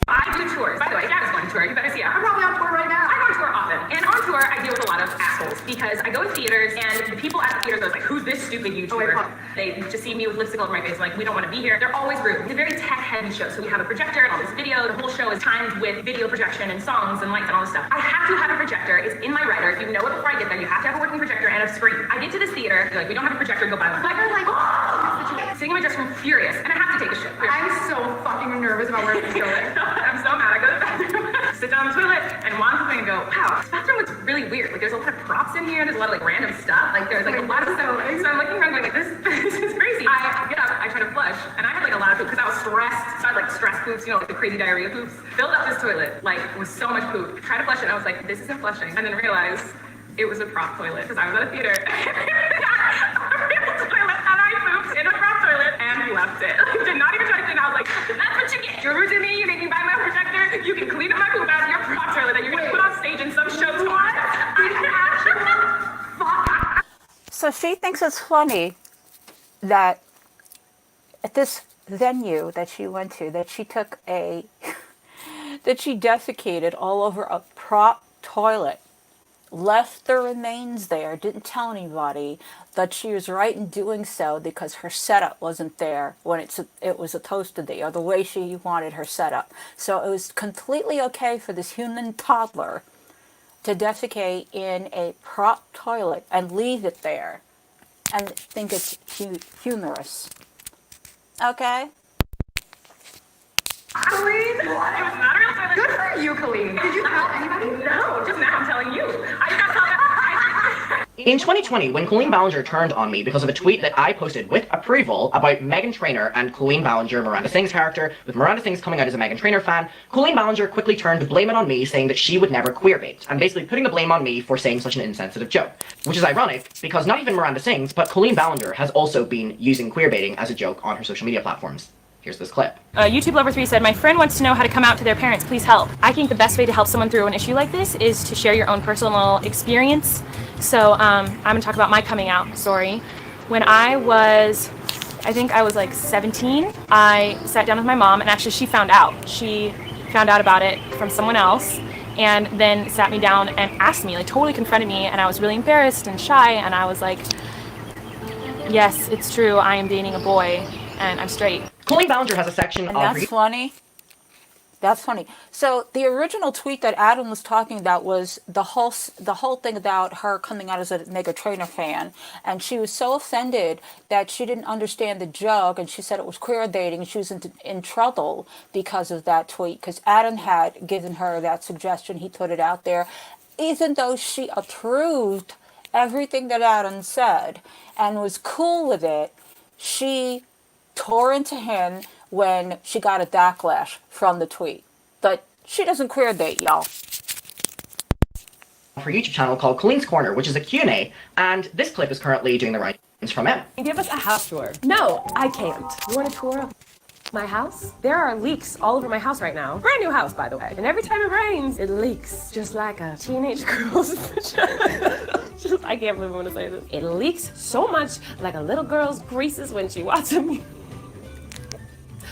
I do tours. By the way, Dad is going on tour. You better see it. I'm probably on tour right now. I go on tour often. And on tour, I deal with a lot of assholes because I go to theaters and the people at the theater go like, who's this stupid YouTuber? They just see me with lipstick all over my face, like, we don't want to be here. They're always rude. It's a very tech-heavy show. So we have a projector and all this video. The whole show is timed with video projection and songs and lights and all this stuff. I have to have a projector. It's in my writer. If you know it before I get there, you have to have a working projector and a screen. I get to this theater, they're like, we don't have a projector, go buy one. Like, I'm like, oh! Sitting in my dressing room, furious, and I have to take a shit. I'm so fucking nervous about where this is going. I'm so mad. I go to the bathroom, sit down on the toilet, and watch something and go, wow, this bathroom looks really weird. Like, there's a lot of props in here. There's a lot of like random stuff. Like, there's like a lot of stuff. So I'm looking around going, like, this is crazy. I get up, I try to flush, and I had like a lot of poop because I was stressed. So I had like stress poops, you know, like the crazy diarrhea poops. Filled up this toilet, like, with so much poop. Tried to flush it, and I was like, this isn't flushing. And then realized it was a prop toilet because I was at a theater. A real toilet, and I pooped in a prop toilet and left it. Did not even try to clean. I was like, that's what you get. You're rude to me. You make me buy my projector. You can clean up my poop out of your prop toilet that you're gonna put on stage in some show tomorrow. so she thinks it's funny that at this venue that she went to, that she took a, that she defecated all over a prop toilet, left the remains there, didn't tell anybody, that she was right in doing so because her setup wasn't there when it was supposed to be, or the way she wanted her setup. So it was completely okay for this human toddler to defecate in a prop toilet and leave it there and think it's humorous. Okay? Colleen, it was not a real toilet. Good for you, Colleen. Did you tell anybody? No, just now I'm telling you. I did not tell them. In 2020, when Colleen Ballinger turned on me because of a tweet that I posted with approval about Meghan Trainor and Colleen Ballinger, Miranda Sings' character, with Miranda Sings coming out as a Meghan Trainor fan, Colleen Ballinger quickly turned to blame it on me, saying that she would never queerbait, and basically putting the blame on me for saying such an insensitive joke. Which is ironic, because not even Miranda Sings, but Colleen Ballinger has also been using queerbaiting as a joke on her social media platforms. Here's this clip. YouTube Lover 3 said, my friend wants to know how to come out to their parents, please help. I think the best way to help someone through an issue like this is to share your own personal experience. So I'm gonna talk about my coming out story. When I think I was like 17, I sat down with my mom, and actually she found out. She found out about it from someone else, and then sat me down and asked me, like totally confronted me, and I was really embarrassed and shy, and I was like, yes, it's true, I am dating a boy, and I'm straight. Colleen Ballinger has a section And of... that's funny. That's funny. So the original tweet that Adam was talking about was the whole thing about her coming out as a Meghan Trainor fan, and she was so offended that she didn't understand the joke, and she said it was queer dating, and she was in trouble because of that tweet, because Adam had given her that suggestion. He put it out there, even though she approved everything that Adam said and was cool with it, she tore into him when she got a backlash from the tweet. But she doesn't queer date, y'all. Her YouTube channel called Colleen's Corner, which is a Q&A, and this clip is currently doing the writings from it. Give us a house tour. No, I can't. You want a tour of my house? There are leaks all over my house right now. Brand new house, by the way. And every time it rains, it leaks. Just like a teenage girl's I can't believe I'm gonna say this. It leaks so much like a little girl's creases when she watches me.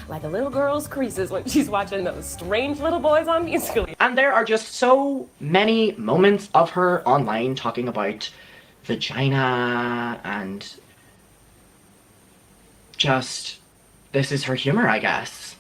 Like a little girl's creases when she's watching those strange little boys on Musical.ly. And there are just so many moments of her online talking about vagina and just, this is her humor, I guess.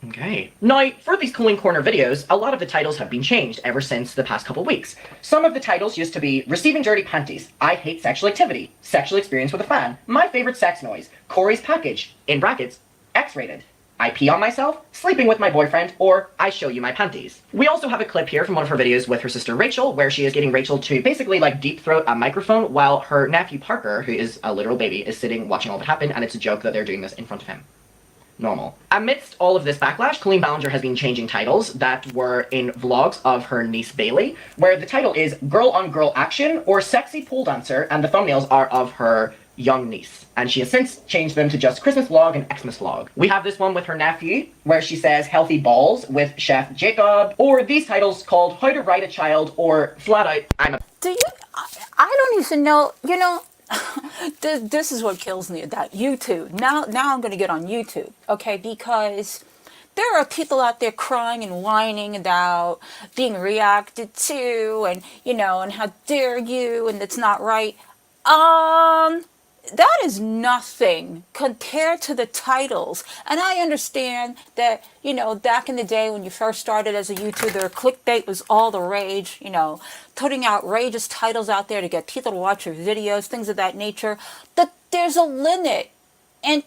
Okay. Now, for these Colleen Corner videos, a lot of the titles have been changed ever since the past couple weeks. Some of the titles used to be Receiving Dirty Panties, I Hate Sexual Activity, Sexual Experience with a Fan, My Favorite Sex Noise, Corey's Package, in brackets, X-rated, I Pee on Myself, Sleeping with My Boyfriend, or I Show You My Panties. We also have a clip here from one of her videos with her sister Rachel, where she is getting Rachel to basically like deep throat a microphone while her nephew Parker, who is a literal baby, is sitting watching all that happen, and it's a joke that they're doing this in front of him. Normal. Amidst all of this backlash, Colleen Ballinger has been changing titles that were in vlogs of her niece Bailey, where the title is Girl on Girl Action or Sexy Pole Dancer, and the thumbnails are of her young niece. And she has since changed them to just Christmas vlog and Xmas vlog. We have this one with her nephew, where she says Healthy Balls with Chef Jacob, or these titles called How to Write a Child or flat out, I'm a... Do you... I don't even know, you know... this is what kills me about YouTube. Now I'm going to get on YouTube, okay? Because there are people out there crying and whining about being reacted to, and you know, and how dare you, and it's not right. That is nothing compared to the titles. And I understand that, you know, back in the day when you first started as a YouTuber, clickbait was all the rage, you know, putting outrageous titles out there to get people to watch your videos, things of that nature. But there's a limit. And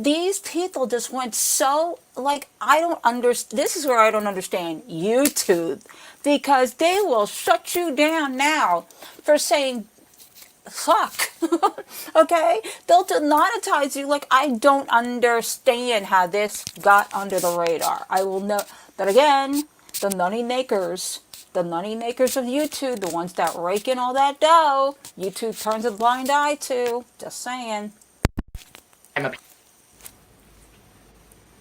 these people just went so, like, I don't understand. This is where I don't understand YouTube. Because they will shut you down now for saying fuck. Okay? They'll demonetize you. Like, I don't understand how this got under the radar. I will know. But again, the money makers of YouTube, the ones that rake in all that dough, YouTube turns a blind eye to. Just saying.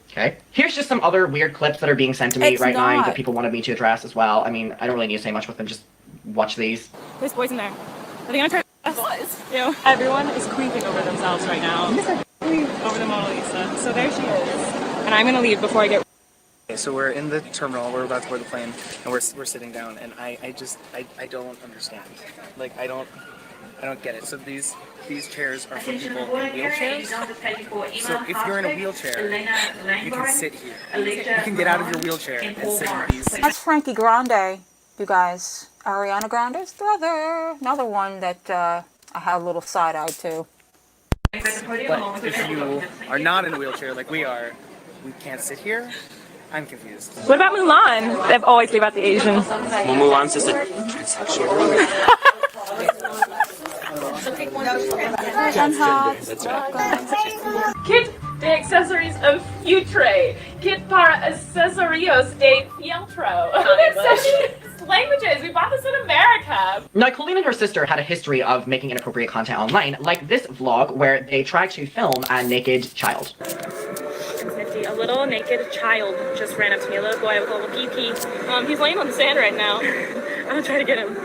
Okay. Here's just some other weird clips that are being sent to me right now that people wanted me to address as well. I mean, I don't really need to say much with them. Just watch these. There's boys in there. Are they gonna try us? You know, everyone is creeping over themselves right now. Over the Mona Lisa. So there she is. And I'm gonna leave before I get... Okay, so we're in the terminal, we're about to board the plane, and we're sitting down, and I don't understand. Like, I don't get it. So these chairs are for people in wheelchairs. So if you're in a wheelchair, you can sit here. You can get out of your wheelchair and sit in these. That's Frankie Grande, you guys. Ariana Grande's brother. Another one that I have a little side-eye to. But if you are not in a wheelchair like we are, we can't sit here. I'm confused. What about Mulan? They've always leave out the Asians. Well, Mulan's just a transsexual. Kit de accessories of futre. Kit para accesorios de fieltro. Languages. We bought this in America. Now, Colleen and her sister had a history of making inappropriate content online, like this vlog where they tried to film a naked child. A little naked child just ran up to me, a little boy with a little pee-pee. He's laying on the sand right now. I'm gonna try to get him.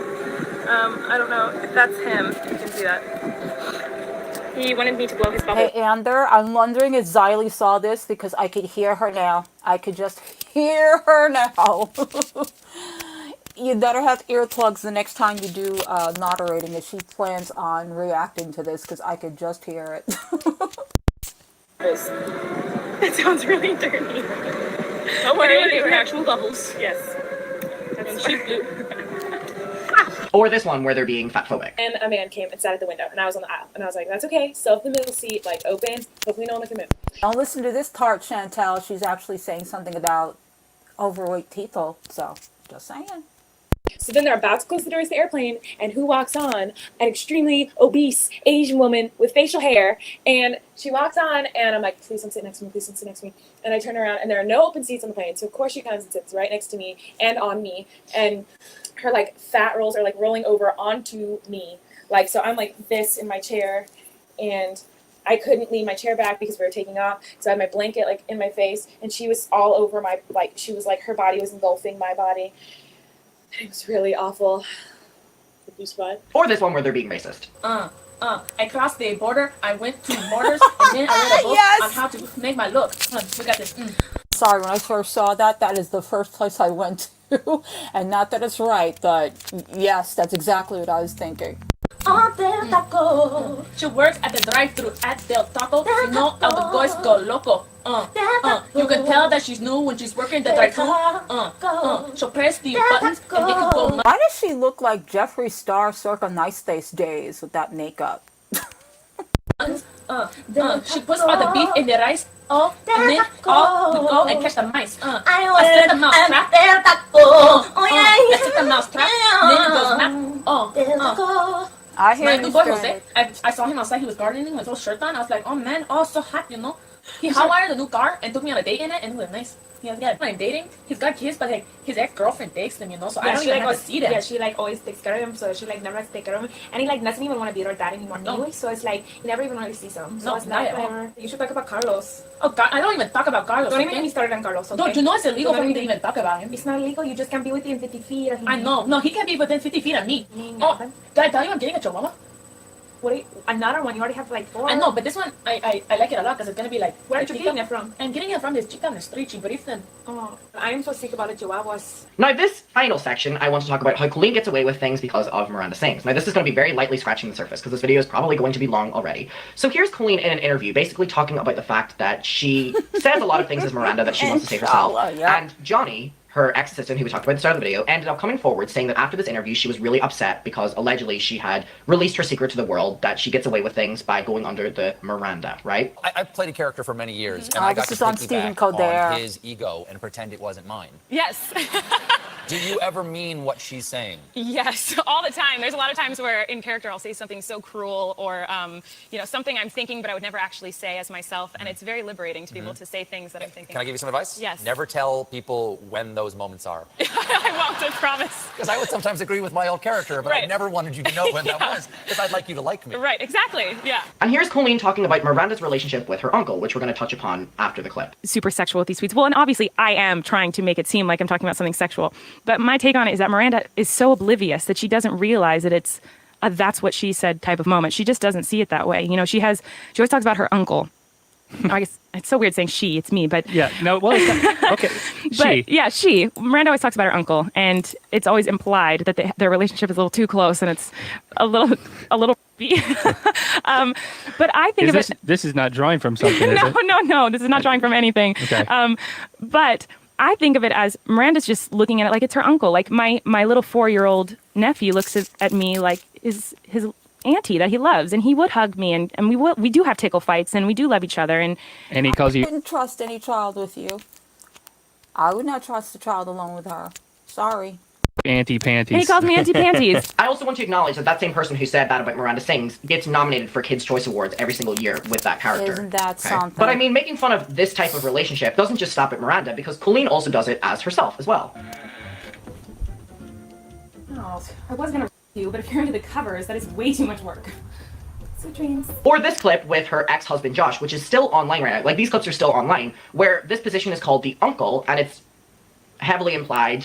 I don't know if that's him. You can see that. He wanted me to blow his bubble. Hey, Ander, I'm wondering if Xylee saw this because I could hear her now. I could just hear her now. You better have earplugs the next time you do moderating if she plans on reacting to this because I could just hear it. That sounds really dirty. Don't worry, they were actual bubbles. Yes. And she blew. Or this one where they're being fatphobic. And a man came and sat at the window, and I was on the aisle, and I was like, that's okay. Still the middle seat, like, open. Hopefully no one can move. Don't listen to this tart, Chantel. She's actually saying something about overweight people. So, just saying. So then they're about to close the doors to the airplane, and who walks on? An extremely obese Asian woman with facial hair. And she walks on, and I'm like, please don't sit next to me, please don't sit next to me. And I turn around, and there are no open seats on the plane. So of course she comes and sits right next to me and on me. And her like fat rolls are like rolling over onto me. Like, so I'm like this in my chair, and I couldn't lean my chair back because we were taking off. So I had my blanket like in my face, and she was all over my, like, she was like, her body was engulfing my body. It was really awful. Or this one where they're being racist. I crossed the border, I went to borders, and then I read a book on how to make my look. Look at this. Sorry, when I first saw that, that is the first place I went to. And not that it's right, but yes, that's exactly what I was thinking. Del Taco. She works at the drive-thru at Del Taco. You know how the boys go loco. You can tell that she's new when she's working the drive-thru. She'll press the buttons and they can go. Why does she look like Jeffree Star circa Nice Face days with that makeup? She puts all the beef in the rice. And then go and catch the mice. I set the mouse trap. I set the mouse trap. Then it goes map. I hear My you new boy straight. Jose, I saw him outside, he was gardening with his shirt on. I was like, oh man, oh so hot, you know. He hotwired the new car and took me on a date in it, and it was nice. Yeah, I'm dating. He's got kids, but like his ex-girlfriend takes them, you know. So I don't even have to see them. Yeah, she like always takes care of him, so she like never has to take care of him. And he like doesn't even want to be her dad anymore anyway. So it's like he never even really sees him. So No, it's not not at all. whatever. You should talk about Carlos. Oh God, I don't even talk about Carlos. Don't okay? even get me started on Carlos. Okay? Don't you know it's illegal for me to even talk about him? It's not illegal. You just can't be within 50 feet of him. I know. No, he can't be within 50 feet of me. Oh, did I tell you I'm getting a chihuahua? what? Another one. You already have like 4. I know, but this one I like it a lot because it's gonna be like. Where are you getting it from? I'm getting it from this chica on the street. Chibristen. Oh, I am so sick about the chihuahuas. Now, this final section, I want to talk about how Colleen gets away with things because of Miranda Sings. Now, this is going to be very lightly scratching the surface because this video is probably going to be long already. So here's Colleen in an interview basically talking about the fact that she says a lot of things as Miranda that she wants to say herself. And Johnny, her ex-assistant who we talked about at the start of the video, ended up coming forward saying that after this interview she was really upset because allegedly she had released her secret to the world, that she gets away with things by going under the Miranda, right? I've played a character for many years, and I got to piggyback on his ego and pretend it wasn't mine. Yes. Do you ever mean what she's saying? Yes, all the time. There's a lot of times where in character I'll say something so cruel or, something I'm thinking but I would never actually say as myself, and it's very liberating to be able to say things that I'm thinking. Can I give you some advice? Yes. Never tell people when those moments are. I won't, I promise. Because I would sometimes agree with my old character, but I never wanted you to know when that was, because I'd like you to like me. Right, exactly, yeah. And here's Colleen talking about Miranda's relationship with her uncle, which we're going to touch upon after the clip. Super sexual with these tweets. Well, and obviously I am trying to make it seem like I'm talking about something sexual, but my take on it is that Miranda is so oblivious that she doesn't realize that it's a that's what she said type of moment. She just doesn't see it that way. You know, she always talks about her uncle. I guess it's so weird saying she, it's me, but yeah, no, well, okay, but yeah, she. Miranda always talks about her uncle, and it's always implied that their relationship is a little too close, and it's a little. But I think this is not drawing from something. No, this is not drawing from anything. Okay. But I think of it as Miranda's just looking at it like it's her uncle. Like my little 4-year-old nephew looks at me like is his auntie that he loves, and he would hug me, and we do have tickle fights, and we do love each other, and he calls you. I wouldn't trust any child with you. I would not trust a child alone with her. Sorry. Auntie Panties. And he calls me Auntie Panties. I also want to acknowledge that same person who said that about Miranda Sings gets nominated for Kids' Choice Awards every single year with that character. Isn't that something? But I mean, making fun of this type of relationship doesn't just stop at Miranda, because Colleen also does it as herself as well. Oh, I was gonna you, but if you're into the covers, that is way too much work. Sweet dreams. Or this clip with her ex-husband Josh, which is still online right now. Like, these clips are still online, where this position is called the uncle, and it's heavily implied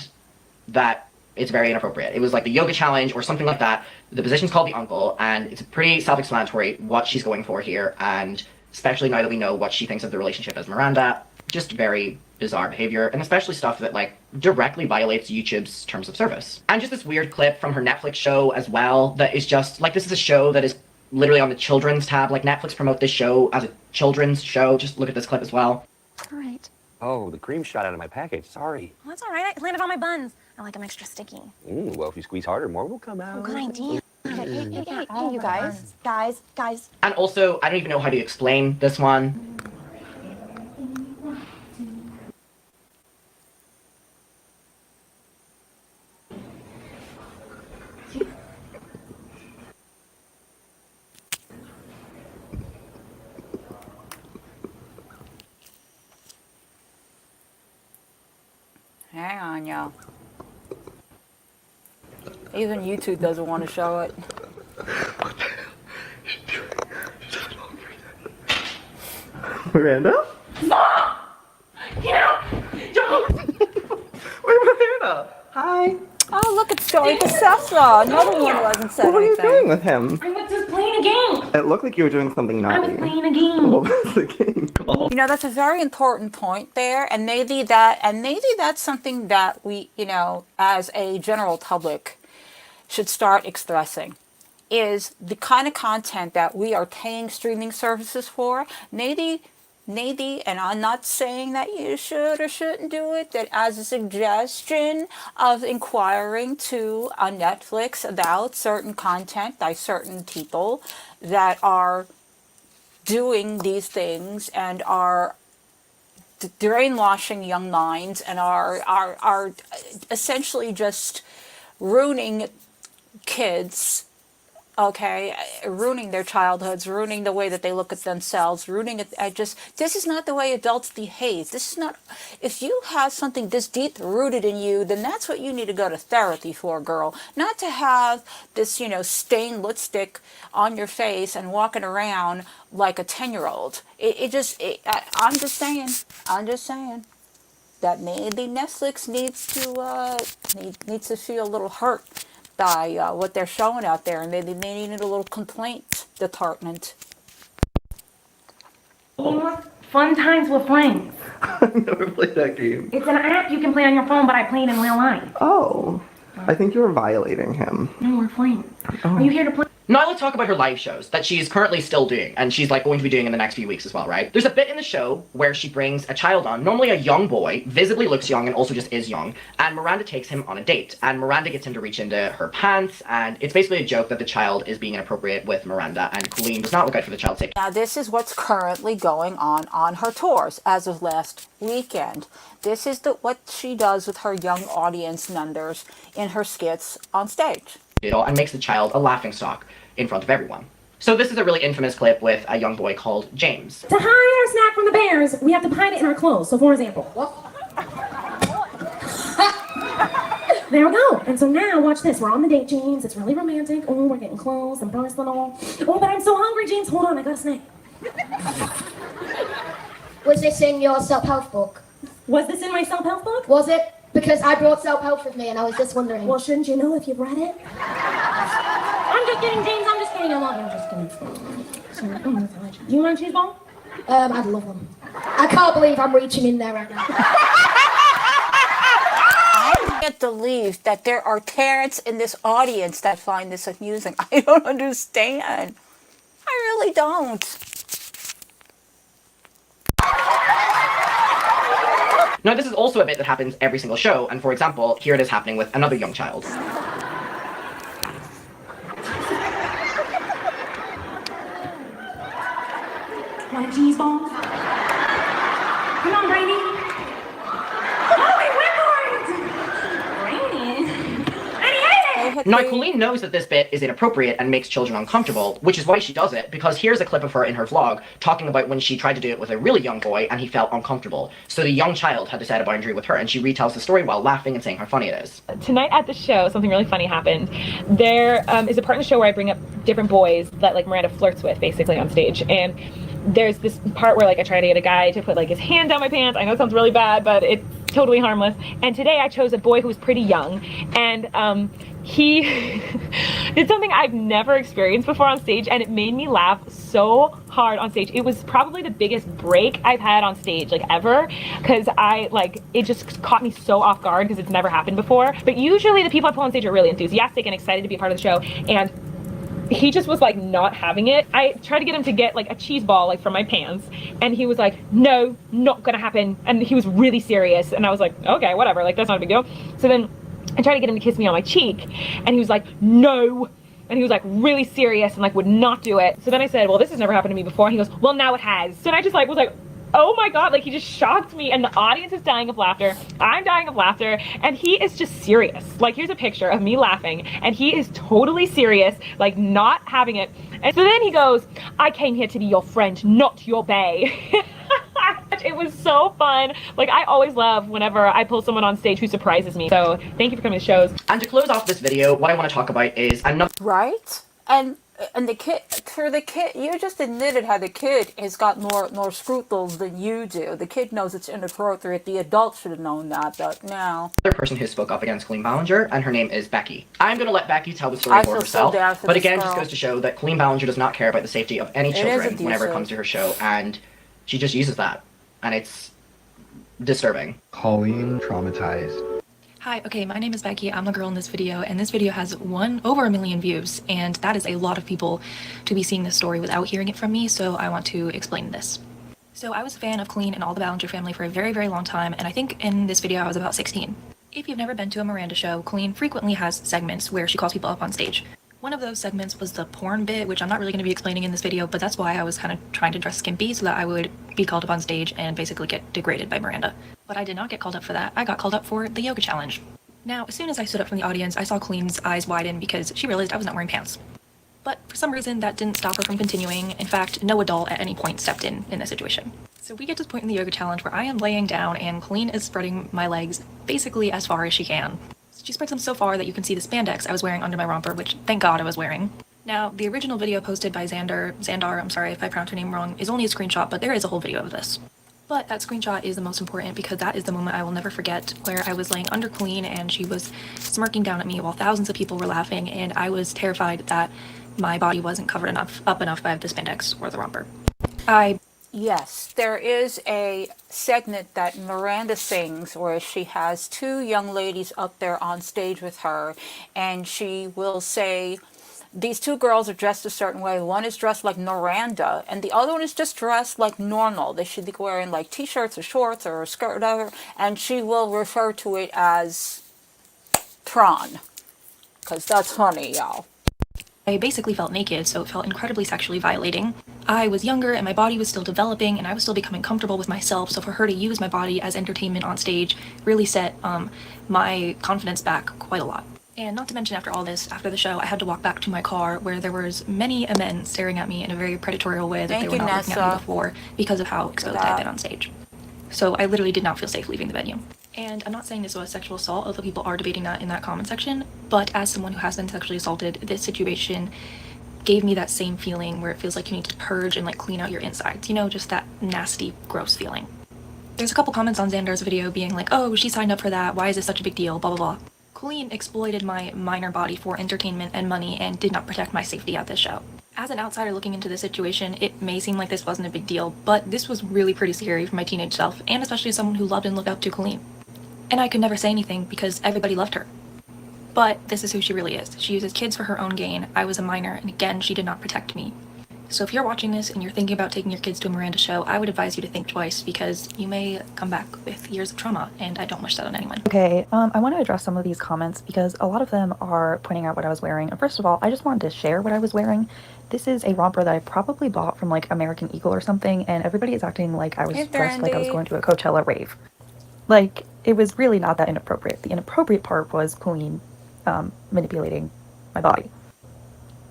that it's very inappropriate. It was like the yoga challenge or something like that. The position's called the uncle, and it's pretty self-explanatory what she's going for here, and especially now that we know what she thinks of the relationship as Miranda, just very bizarre behavior, and especially stuff that like directly violates YouTube's terms of service. And just this weird clip from her Netflix show as well that is just like, this is a show that is literally on the children's tab. Like, Netflix promote this show as a children's show. Just look at this clip as well. All right. Oh, the cream shot out of my package. Sorry. Well, that's all right. It landed on my buns. I like them extra sticky. Well, if you squeeze harder, more will come out. Oh, good idea. Hey, you guys. Guys. And also, I don't even know how to explain this one. Hang on, y'all. Even YouTube doesn't want to show it. Miranda? Stop! Get out! Don't! Wait, Miranda! Hi. Oh, look, it's Joey Cassessa. Another one who hasn't said What were you anything. doing with him? I was just playing a game. It looked like you were doing something I naughty. was playing a game. What was the game called? You know, that's a very important point there, and maybe that's something that we, you know, as a general public should start expressing, is the kind of content that we are paying streaming services for. Maybe, and I'm not saying that you should or shouldn't do it, that as a suggestion of inquiring to Netflix about certain content by certain people that are doing these things and are brainwashing young minds and are essentially just ruining kids, okay, ruining their childhoods, ruining the way that they look at themselves, ruining it. This is not the way adults behave. This is not, if you have something this deep rooted in you, then that's what you need to go to therapy for, girl. Not to have this, you know, stained lipstick on your face and walking around like a 10-year-old. I'm just saying that maybe Netflix needs to feel a little hurt by what they're showing out there, and maybe they need a little complaint department. Fun times with friends. I never played that game. It's an app you can play on your phone, but I play it in real life. Oh. I think you were violating him. No, we're friends. Oh. Are you here to play? Now let's talk about her live shows that she's currently still doing, and she's like going to be doing in the next few weeks as well, right? There's a bit in the show where she brings a child on, normally a young boy, visibly looks young and also just is young, and Miranda takes him on a date, and Miranda gets him to reach into her pants, and it's basically a joke that the child is being inappropriate with Miranda, and Colleen does not look out for the child's safety. Now this is what's currently going on her tours as of last weekend. This is what she does with her young audience members in her skits on stage. And makes the child a laughingstock in front of everyone. So this is a really infamous clip with a young boy called James. To hide our snack from the bears, we have to hide it in our clothes. So for example, there we go. And so now watch this. We're on the date, James. It's really romantic. Oh, we're getting close and personal. Oh, but I'm so hungry, James. Hold on, I got a snack. Was this in your self-help book? Was this in my self-help book? Was it? Because I brought self-help with me and I was just wondering. Well, shouldn't you know if you've read it? I'm just kidding, James. I'm just kidding. I'm just kidding. Do you want a cheese ball? I'd love them. I can't believe I'm reaching in there right now. I can't believe that there are parents in this audience that find this amusing. I don't understand. I really don't. Now this is also a bit that happens every single show, and for example, here it is happening with another young child. Want a cheese ball? Come on, Brainy. Oh, we went for it! Brainy. And he ate it! Now Colleen knows that this bit is inappropriate and makes children uncomfortable, which is why she does it, because here's a clip of her in her vlog talking about when she tried to do it with a really young boy and he felt uncomfortable. So the young child had to set a boundary with her, and she retells the story while laughing and saying how funny it is. Tonight at the show, something really funny happened. There is a part in the show where I bring up different boys that like Miranda flirts with basically on stage, and there's this part where like I try to get a guy to put like his hand down my pants. I know it sounds really bad, but it's totally harmless. And today I chose a boy who was pretty young, and he did something I've never experienced before on stage, and it made me laugh so hard on stage. It was probably the biggest break I've had on stage like ever, because it just caught me so off guard because it's never happened before. But usually the people I pull on stage are really enthusiastic and excited to be a part of the show, and he just was like not having it. I tried to get him to get like a cheese ball like from my pants, and he was like, no, not gonna happen. And he was really serious, and I was like, okay, whatever, like that's not a big deal. So then I tried to get him to kiss me on my cheek, and he was like, no. And he was like really serious and like would not do it. So then I said, well, this has never happened to me before. And he goes, well, now it has. So then I just like was like, oh my god, like he just shocked me, and the audience is dying of laughter. I'm dying of laughter, and he is just serious. Like here's a picture of me laughing, and he is totally serious, like not having it. And so then he goes, I came here to be your friend, not your bae. It was so fun. Like, I always love whenever I pull someone on stage who surprises me. So thank you for coming to shows. And to close off this video, what I want to talk about is another... Right? And the kid, for the kid, you just admitted how the kid has got more scruples than you do. The kid knows it's inappropriate. The adult should have known that, but now... Another person who spoke up against Colleen Ballinger, and her name is Becky. I'm going to let Becky tell the story for herself, but again, just goes to show that Colleen Ballinger does not care about the safety of any children whenever it comes to her show, and she just uses that, and it's disturbing. Colleen traumatized. Hi, okay, my name is Becky. I'm the girl in this video, and this video has over 1 million views, and that is a lot of people to be seeing this story without hearing it from me, so I want to explain this. So I was a fan of Colleen and all the Ballinger family for a very, very long time, and I think in this video I was about 16. If you've never been to a Miranda show, Colleen frequently has segments where she calls people up on stage. One of those segments was the porn bit, which I'm not really going to be explaining in this video, but that's why I was kind of trying to dress skimpy so that I would be called up on stage and basically get degraded by Miranda. But I did not get called up for that. I got called up for the yoga challenge. Now, as soon as I stood up from the audience, I saw Colleen's eyes widen because she realized I was not wearing pants. But for some reason, that didn't stop her from continuing. In fact, no adult at any point stepped in this situation. So we get to the point in the yoga challenge where I am laying down and Colleen is spreading my legs basically as far as she can. She spreads them so far that you can see the spandex I was wearing under my romper, which thank God I was wearing. Now, the original video posted by Xandar, I'm sorry if I pronounced her name wrong, is only a screenshot, but there is a whole video of this. But that screenshot is the most important because that is the moment I will never forget, where I was laying under Colleen and she was smirking down at me while thousands of people were laughing, and I was terrified that my body wasn't covered up enough by the spandex or the romper. Yes, there is a segment that Miranda sings where she has two young ladies up there on stage with her, and she will say, these two girls are dressed a certain way. One is dressed like Miranda, and the other one is just dressed like normal. They should be wearing like t-shirts or shorts or a skirt or whatever, and she will refer to it as Tron, because that's funny, y'all. I basically felt naked, so it felt incredibly sexually violating. I was younger and my body was still developing and I was still becoming comfortable with myself, so for her to use my body as entertainment on stage really set my confidence back quite a lot. And not to mention, after all this, after the show, I had to walk back to my car where there was many men staring at me in a very predatorial way that they were not looking at me before because of how exposed I'd been on stage. So I literally did not feel safe leaving the venue. And I'm not saying this was sexual assault, although people are debating that in that comment section, but as someone who has been sexually assaulted, this situation gave me that same feeling where it feels like you need to purge and like clean out your insides, you know, just that nasty, gross feeling. There's a couple comments on Xandar's video being like, oh, she signed up for that, why is this such a big deal, blah blah blah. Colleen exploited my minor body for entertainment and money and did not protect my safety at this show. As an outsider looking into the situation, it may seem like this wasn't a big deal, but this was really pretty scary for my teenage self, and especially as someone who loved and looked up to Colleen. And I could never say anything because everybody loved her. But this is who she really is. She uses kids for her own gain. I was a minor, and again, she did not protect me. So if you're watching this and you're thinking about taking your kids to a Miranda show, I would advise you to think twice because you may come back with years of trauma, and I don't wish that on anyone. Okay, I want to address some of these comments because a lot of them are pointing out what I was wearing. And first of all, I just wanted to share what I was wearing. This is a romper that I probably bought from like American Eagle or something, and everybody is acting like I was dressed like I was going to a Coachella rave. Like, it was really not that inappropriate. The inappropriate part was Colleen manipulating my body.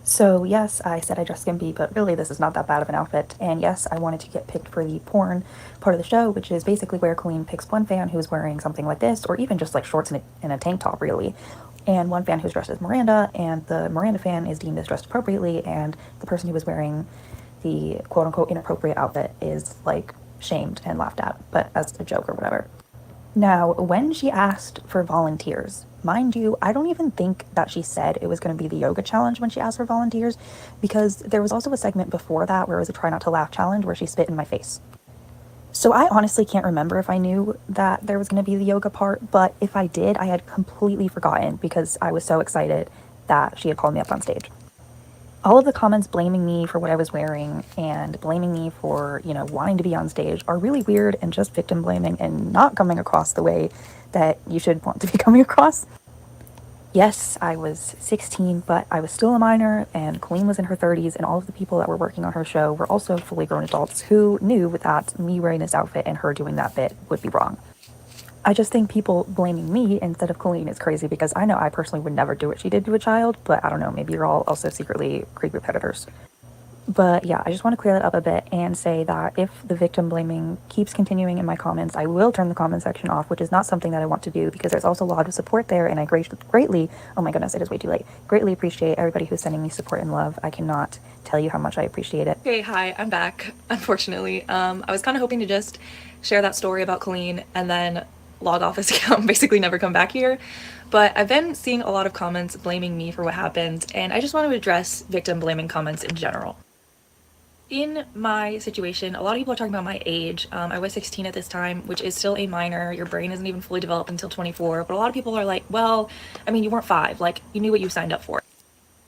So yes, I said I dressed skimpy, but really this is not that bad of an outfit. And yes, I wanted to get picked for the porn part of the show, which is basically where Colleen picks one fan who's wearing something like this, or even just like shorts and a tank top, really. And one fan who's dressed as Miranda, and the Miranda fan is deemed as dressed appropriately, and the person who was wearing the quote-unquote inappropriate outfit is like shamed and laughed at, but as a joke or whatever. Now, when she asked for volunteers, mind you, I don't even think that she said it was going to be the yoga challenge when she asked for volunteers, because there was also a segment before that where it was a try not to laugh challenge where she spit in my face. So I honestly can't remember if I knew that there was going to be the yoga part, but if I did, I had completely forgotten because I was so excited that she had called me up on stage. All of the comments blaming me for what I was wearing and blaming me for, you know, wanting to be on stage are really weird and just victim blaming and not coming across the way that you should want to be coming across. Yes, I was 16, but I was still a minor, and Colleen was in her 30s, and all of the people that were working on her show were also fully grown adults who knew that me wearing this outfit and her doing that bit would be wrong. I just think people blaming me instead of Colleen is crazy because I know I personally would never do what she did to a child, but I don't know, maybe you're all also secretly creepy predators. But yeah, I just want to clear that up a bit and say that if the victim blaming keeps continuing in my comments, I will turn the comment section off, which is not something that I want to do because there's also a lot of support there, and I greatly, oh my goodness, it is way too late, greatly appreciate everybody who's sending me support and love. I cannot tell you how much I appreciate it. Okay, hi, I'm back, unfortunately. I was kind of hoping to just share that story about Colleen and then log off this account and basically never come back here. But I've been seeing a lot of comments blaming me for what happened, and I just want to address victim blaming comments in general. In my situation, a lot of people are talking about my age. I was 16 at this time, which is still a minor. Your brain isn't even fully developed until 24. But a lot of people are like, well, I mean, you weren't 5. Like, you knew what you signed up for.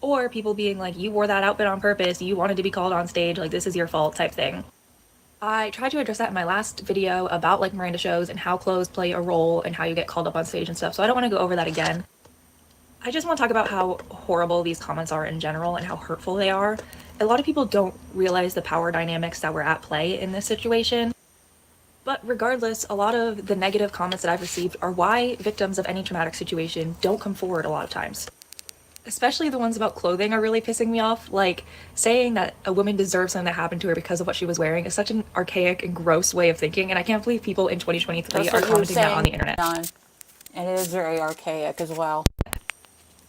Or people being like, you wore that outfit on purpose. You wanted to be called on stage. Like, this is your fault type thing. I tried to address that in my last video about like Miranda shows and how clothes play a role and how you get called up on stage and stuff. So I don't want to go over that again. I just want to talk about how horrible these comments are in general and how hurtful they are. A lot of people don't realize the power dynamics that were at play in this situation. But regardless, a lot of the negative comments that I've received are why victims of any traumatic situation don't come forward a lot of times. Especially the ones about clothing are really pissing me off. Like, saying that a woman deserves something that happened to her because of what she was wearing is such an archaic and gross way of thinking, and I can't believe people in 2023 are commenting that on the internet. And it is very archaic as well.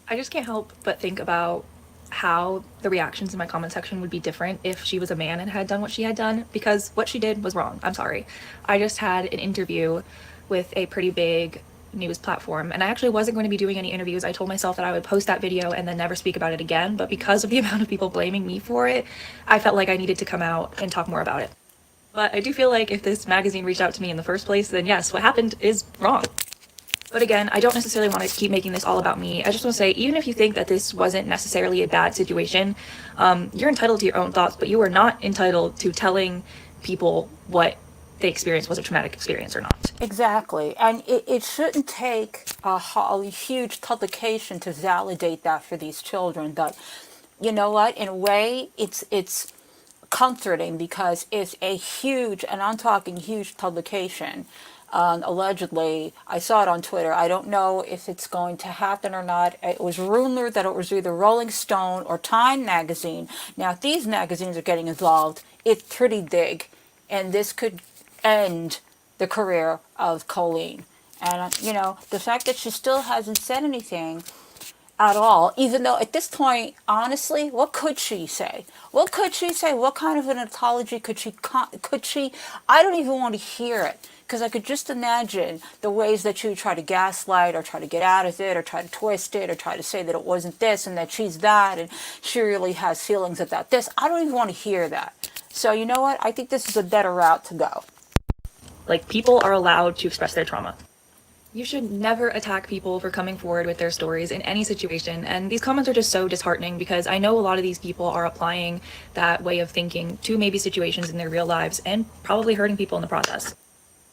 I just can't help but think about how the reactions in my comment section would be different if she was a man and had done what she had done, because what she did was wrong. I'm sorry. I just had an interview with a pretty big news platform, and I actually wasn't going to be doing any interviews. I told myself that I would post that video and then never speak about it again, but because of the amount of people blaming me for it, I felt like I needed to come out and talk more about it. But I do feel like if this magazine reached out to me in the first place, then yes, what happened is wrong. But again, I don't necessarily want to keep making this all about me. I just want to say, even if you think that this wasn't necessarily a bad situation, you're entitled to your own thoughts, but you are not entitled to telling people what they experienced was a traumatic experience or not. Exactly. And it shouldn't take a huge publication to validate that for these children. But you know what? In a way, it's comforting because it's a huge, and I'm talking huge publication. Allegedly, I saw it on Twitter. I don't know if it's going to happen or not. It was rumored that it was either Rolling Stone or Time magazine. Now, if these magazines are getting involved, it's pretty big, and this could end the career of Colleen. And, you know, the fact that she still hasn't said anything at all, even though at this point, honestly, what could she say? What could she say? What kind of an apology could she, I don't even want to hear it. Because I could just imagine the ways that she would try to gaslight or try to get out of it or try to twist it or try to say that it wasn't this and that she's that and she really has feelings about this. I don't even want to hear that. So you know what? I think this is a better route to go. Like, people are allowed to express their trauma. You should never attack people for coming forward with their stories in any situation, and these comments are just so disheartening because I know a lot of these people are applying that way of thinking to maybe situations in their real lives and probably hurting people in the process.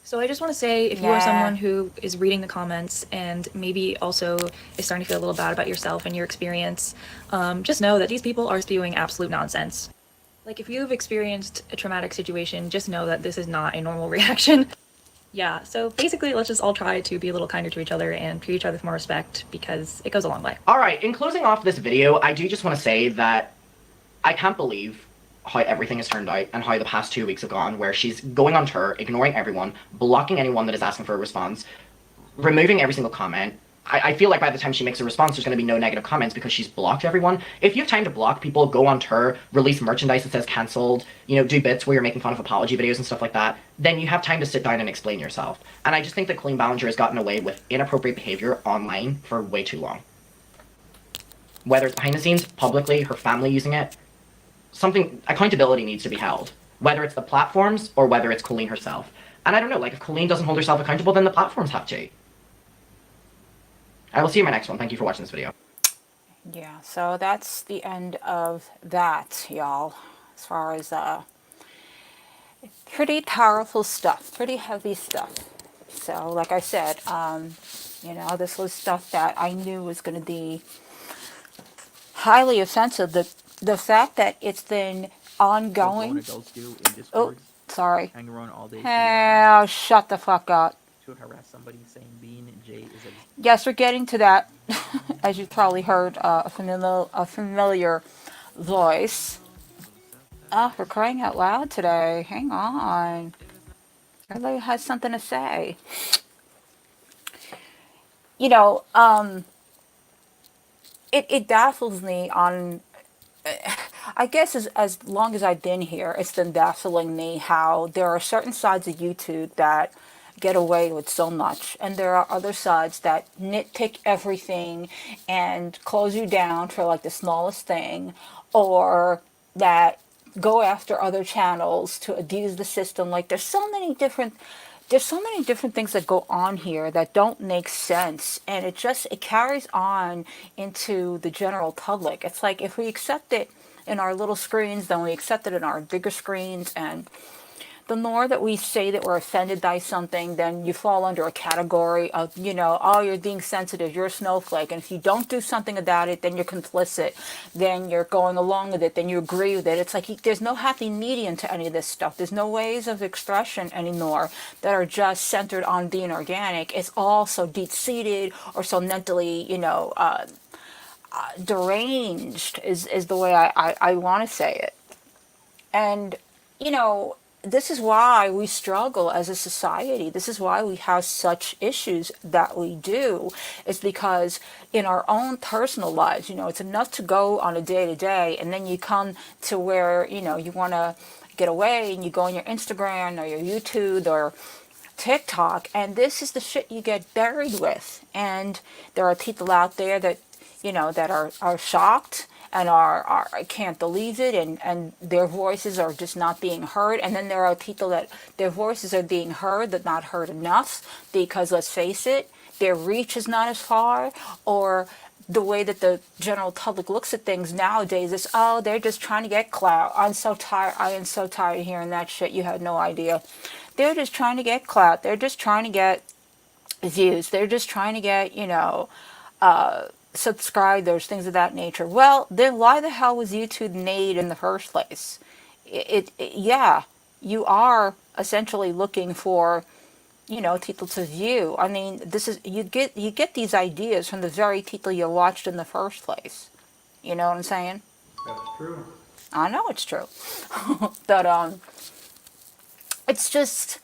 So I just want to say, if you are someone who is reading the comments and maybe also is starting to feel a little bad about yourself and your experience, just know that these people are spewing absolute nonsense. Like, if you've experienced a traumatic situation, just know that this is not a normal reaction. Yeah, so basically, let's just all try to be a little kinder to each other and treat each other with more respect, because it goes a long way. Alright, in closing off this video, I do just want to say that I can't believe how everything has turned out and how the past 2 weeks have gone, where she's going on tour, ignoring everyone, blocking anyone that is asking for a response, removing every single comment. I feel like by the time she makes a response, there's going to be no negative comments because she's blocked everyone. If you have time to block people, go on tour, release merchandise that says cancelled, you know, do bits where you're making fun of apology videos and stuff like that, then you have time to sit down and explain yourself. And I just think that Colleen Ballinger has gotten away with inappropriate behavior online for way too long. Whether it's behind the scenes, publicly, her family using it, accountability needs to be held. Whether it's the platforms or whether it's Colleen herself. And I don't know, like, if Colleen doesn't hold herself accountable, then the platforms have to. I will see you in my next one. Thank you for watching this video. Yeah, so that's the end of that, y'all. As far as pretty powerful stuff, pretty heavy stuff. So, like I said, you know, this was stuff that I knew was going to be highly offensive. The fact that it's been ongoing. Oh, sorry. Hang around all day. Oh, shut the fuck up. To harass somebody saying being Jay is a... Yes, we're getting to that. As you probably heard, a familiar voice. Oh, for crying out loud today. Hang on. Everybody has something to say. You know, it baffles me on, I guess as long as I've been here, it's been baffling me how there are certain sides of YouTube that get away with so much, and there are other sides that nitpick everything and close you down for like the smallest thing, or that go after other channels to abuse the system. Like there's so many different things that go on here that don't make sense, and it carries on into the general public. It's like if we accept it in our little screens, then we accept it in our bigger screens, and the more that we say that we're offended by something, then you fall under a category of, oh, you're being sensitive, you're a snowflake, and if you don't do something about it, then you're complicit, then you're going along with it, then you agree with it. It's like there's no happy medium to any of this stuff. There's no ways of expression anymore that are just centered on being organic. It's all so deep-seated or so mentally, deranged is the way I want to say it. And, this is why we struggle as a society. This is why we have such issues that we do. It's because in our own personal lives, it's enough to go on a day-to-day, and then you come to where, you want to get away, and you go on your Instagram or your YouTube or TikTok, and this is the shit you get buried with. And there are people out there that, that are shocked and are can't believe it, and their voices are just not being heard. And then there are people that their voices are being heard, but not heard enough, because let's face it, their reach is not as far, or the way that the general public looks at things nowadays is, oh, they're just trying to get clout. I am so tired of hearing that shit. You had no idea. They're just trying to get clout. They're just trying to get views. They're just trying to get, subscribers, things of that nature. Well, then why the hell was YouTube made in the first place? Yeah, you are essentially looking for, people to view. I mean, this is you get these ideas from the very people you watched in the first place. You know what I'm saying? That's true. I know it's true. But it's just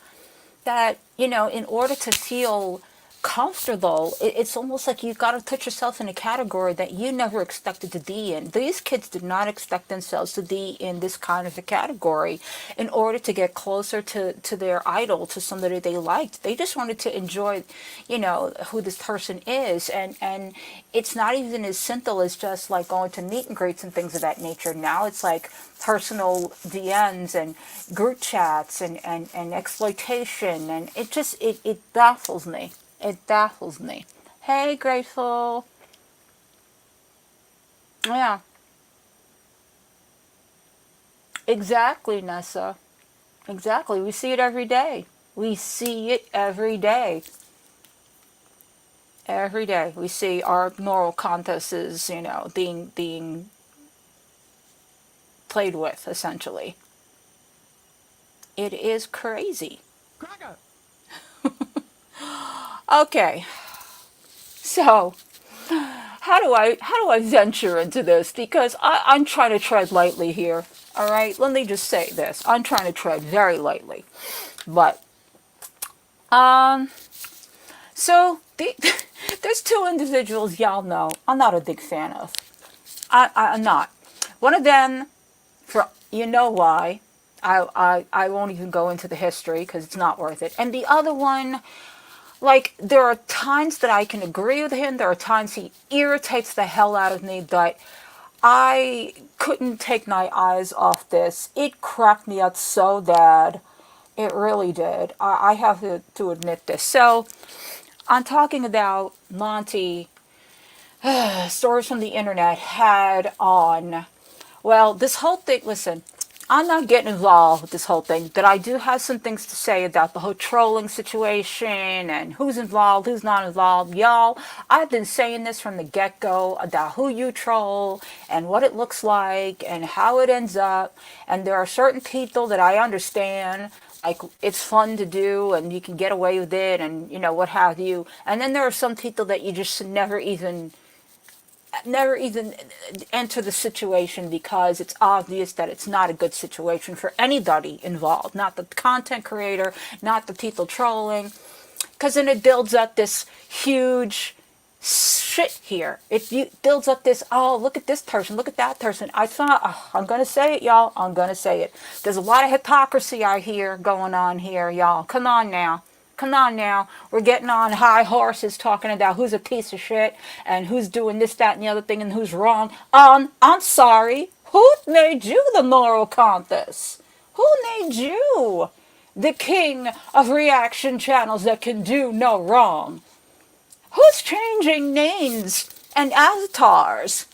that, in order to feel comfortable, it's almost like you've got to put yourself in a category that you never expected to be in. These kids did not expect themselves to be in this kind of a category in order to get closer to their idol, to somebody they liked. They just wanted to enjoy, who this person is. And it's not even as simple as just like going to meet and greets and things of that nature. Now it's like personal DMs and group chats and exploitation, and it baffles me. It baffles me. Hey, Grateful. Yeah. Exactly, Nessa. Exactly. We see it every day. We see it every day. Every day. We see our moral compasses, being played with, essentially. It is crazy. Cracker. Okay, so how do I venture into this? Because I'm trying to tread lightly here. All right, let me just say this: I'm trying to tread very lightly. But so there's two individuals y'all know I'm not a big fan of. I'm not. One of them, why. I won't even go into the history because it's not worth it. And the other one, like, there are times that I can agree with him. There are times he irritates the hell out of me, but I couldn't take my eyes off this. It cracked me up so bad. It really did. I have to admit this. So, I'm talking about Monty, stories from the internet had on, well, this whole thing, listen, I'm not getting involved with this whole thing, but I do have some things to say about the whole trolling situation and who's involved, who's not involved. Y'all, I've been saying this from the get-go about who you troll and what it looks like and how it ends up. And there are certain people that I understand, like, it's fun to do and you can get away with it and, what have you. And then there are some people that you just should never even never even enter the situation because it's obvious that it's not a good situation for anybody involved, not the content creator, not the people trolling, because then it builds up this huge shit here. It builds up this, oh, look at this person, look at that person. I'm going to say it, y'all. I'm going to say it. There's a lot of hypocrisy out here going on here, y'all. Come on now. Come on now. We're getting on high horses talking about who's a piece of shit and who's doing this, that, and the other thing and who's wrong. I'm sorry. Who made you the moral compass? Who made you the king of reaction channels that can do no wrong? Who's changing names and avatars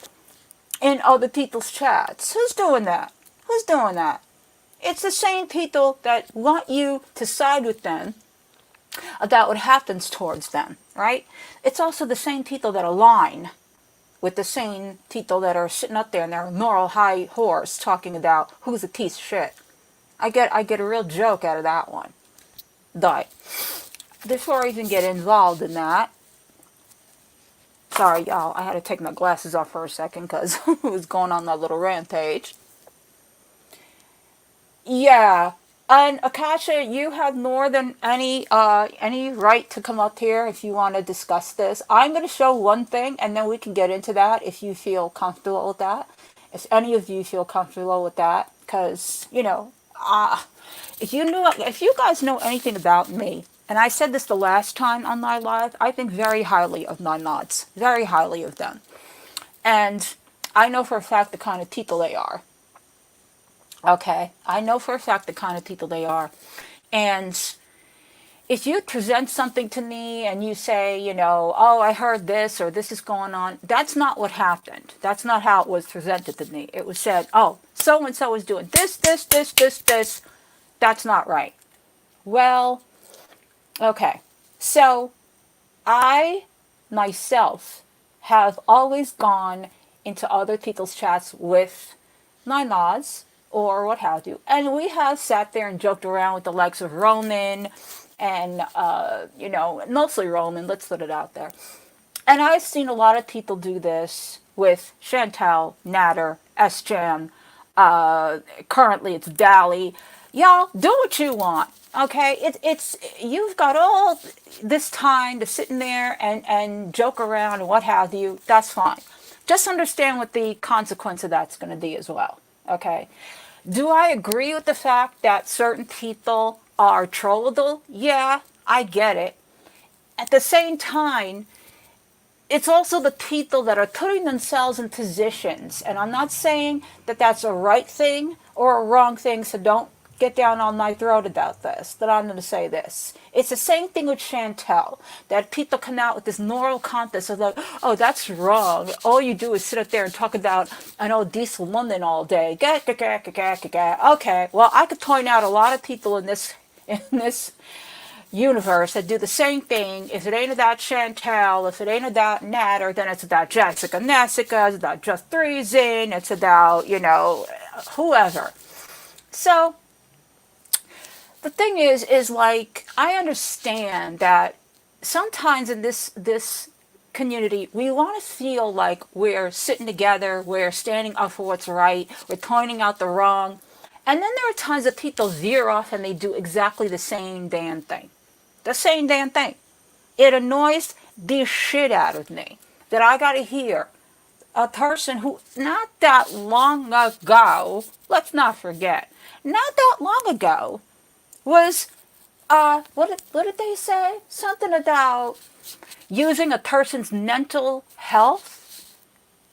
in other people's chats? Who's doing that? Who's doing that? It's the same people that want you to side with them about what happens towards them, right? It's also the same people that align with the same people that are sitting up there in their moral high horse talking about who's a piece of shit. I get a real joke out of that one. But before I even get involved in that, sorry y'all, I had to take my glasses off for a second because I was going on that little rampage. Yeah. And Akasha, you have more than any right to come up here if you want to discuss this. I'm going to show one thing, and then we can get into that if you feel comfortable with that. If any of you feel comfortable with that, because if you guys know anything about me, and I said this the last time on my live, I think very highly of my mods, very highly of them, and I know for a fact the kind of people they are. Okay, I know for a fact the kind of people they are. And if you present something to me and you say, oh, I heard this or this is going on, that's not what happened. That's not how it was presented to me. It was said, oh, so-and-so is doing this. That's not right. Well, okay. So I myself have always gone into other people's chats with my mods or what have you. And we have sat there and joked around with the likes of Roman and, mostly Roman, let's put it out there. And I've seen a lot of people do this with Chantel, Natter, S-Jam, currently it's Dally. Y'all, do what you want, okay? It's you've got all this time to sit in there and joke around and what have you. That's fine. Just understand what the consequence of that's going to be as well, okay? Do I agree with the fact that certain people are trollable? Yeah, I get it. At the same time, it's also the people that are putting themselves in positions. And I'm not saying that that's a right thing or a wrong thing, so don't get down on my throat about this, that I'm going to say this. It's the same thing with Chantel, that people come out with this moral compass of like, oh, that's wrong. All you do is sit up there and talk about an old diesel woman all day. Okay, well, I could point out a lot of people in this universe that do the same thing. If it ain't about Chantel, if it ain't about Natter, then it's about Jessica Nessica, it's about Just Reason, it's about, whoever. So, the thing is like, I understand that sometimes in this community, we want to feel like we're sitting together, we're standing up for what's right, we're pointing out the wrong. And then there are times that people veer off and they do exactly the same damn thing. The same damn thing. It annoys the shit out of me that I got to hear a person who not that long ago, let's not forget, not that long ago, was, what did they say? Something about using a person's mental health,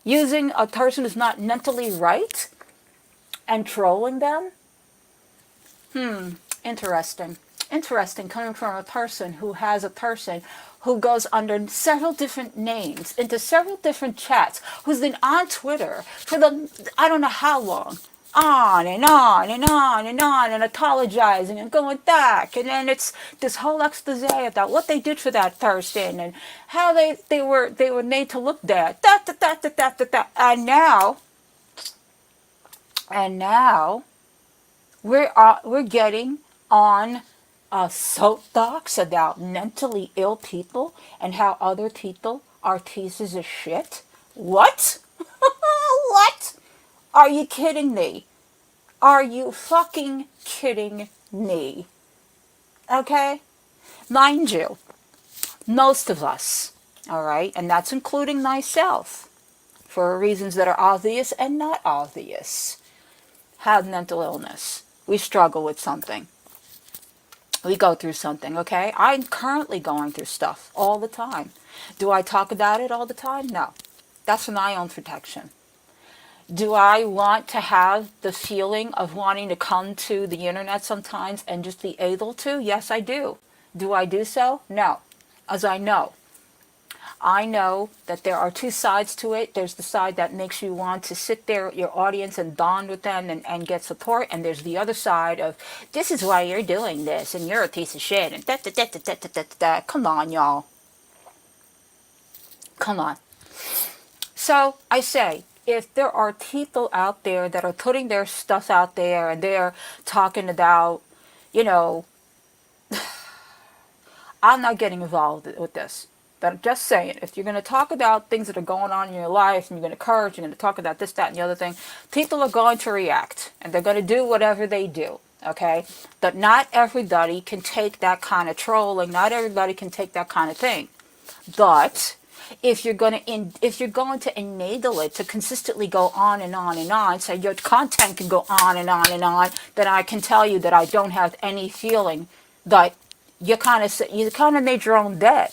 using a person who's not mentally right, and trolling them? Interesting. Interesting, coming from a person who goes under several different names, into several different chats, who's been on Twitter for I don't know how long. On and on and on and on and apologizing and going back, and then it's this whole expose about what they did for that person and how they were made to look bad. And now we're getting on a soapbox about mentally ill people and how other people are pieces of shit. What? What? Are you kidding me? Are you fucking kidding me? Okay? Mind you, most of us, all right, and that's including myself, for reasons that are obvious and not obvious, have mental illness. We struggle with something. We go through something, okay? I'm currently going through stuff all the time. Do I talk about it all the time? No. That's for my own protection. Do I want to have the feeling of wanting to come to the internet sometimes and just be able to? Yes, I do. Do I do so? No. As I know that there are two sides to it. There's the side that makes you want to sit there with your audience and bond with them and get support. And there's the other side of, this is why you're doing this and you're a piece of shit. And da. Come on, y'all. Come on. So I say, if there are people out there that are putting their stuff out there and they're talking about, you know, I'm not getting involved with this. But I'm just saying, if you're going to talk about things that are going on in your life and you're going to encourage, you're going to talk about this, that, and the other thing, people are going to react and they're going to do whatever they do. Okay? But not everybody can take that kind of trolling. Not everybody can take that kind of thing. But if you're going to enable it to consistently go on and on and on, so your content can go on and on and on, then I can tell you that I don't have any feeling that you kind of made your own bed.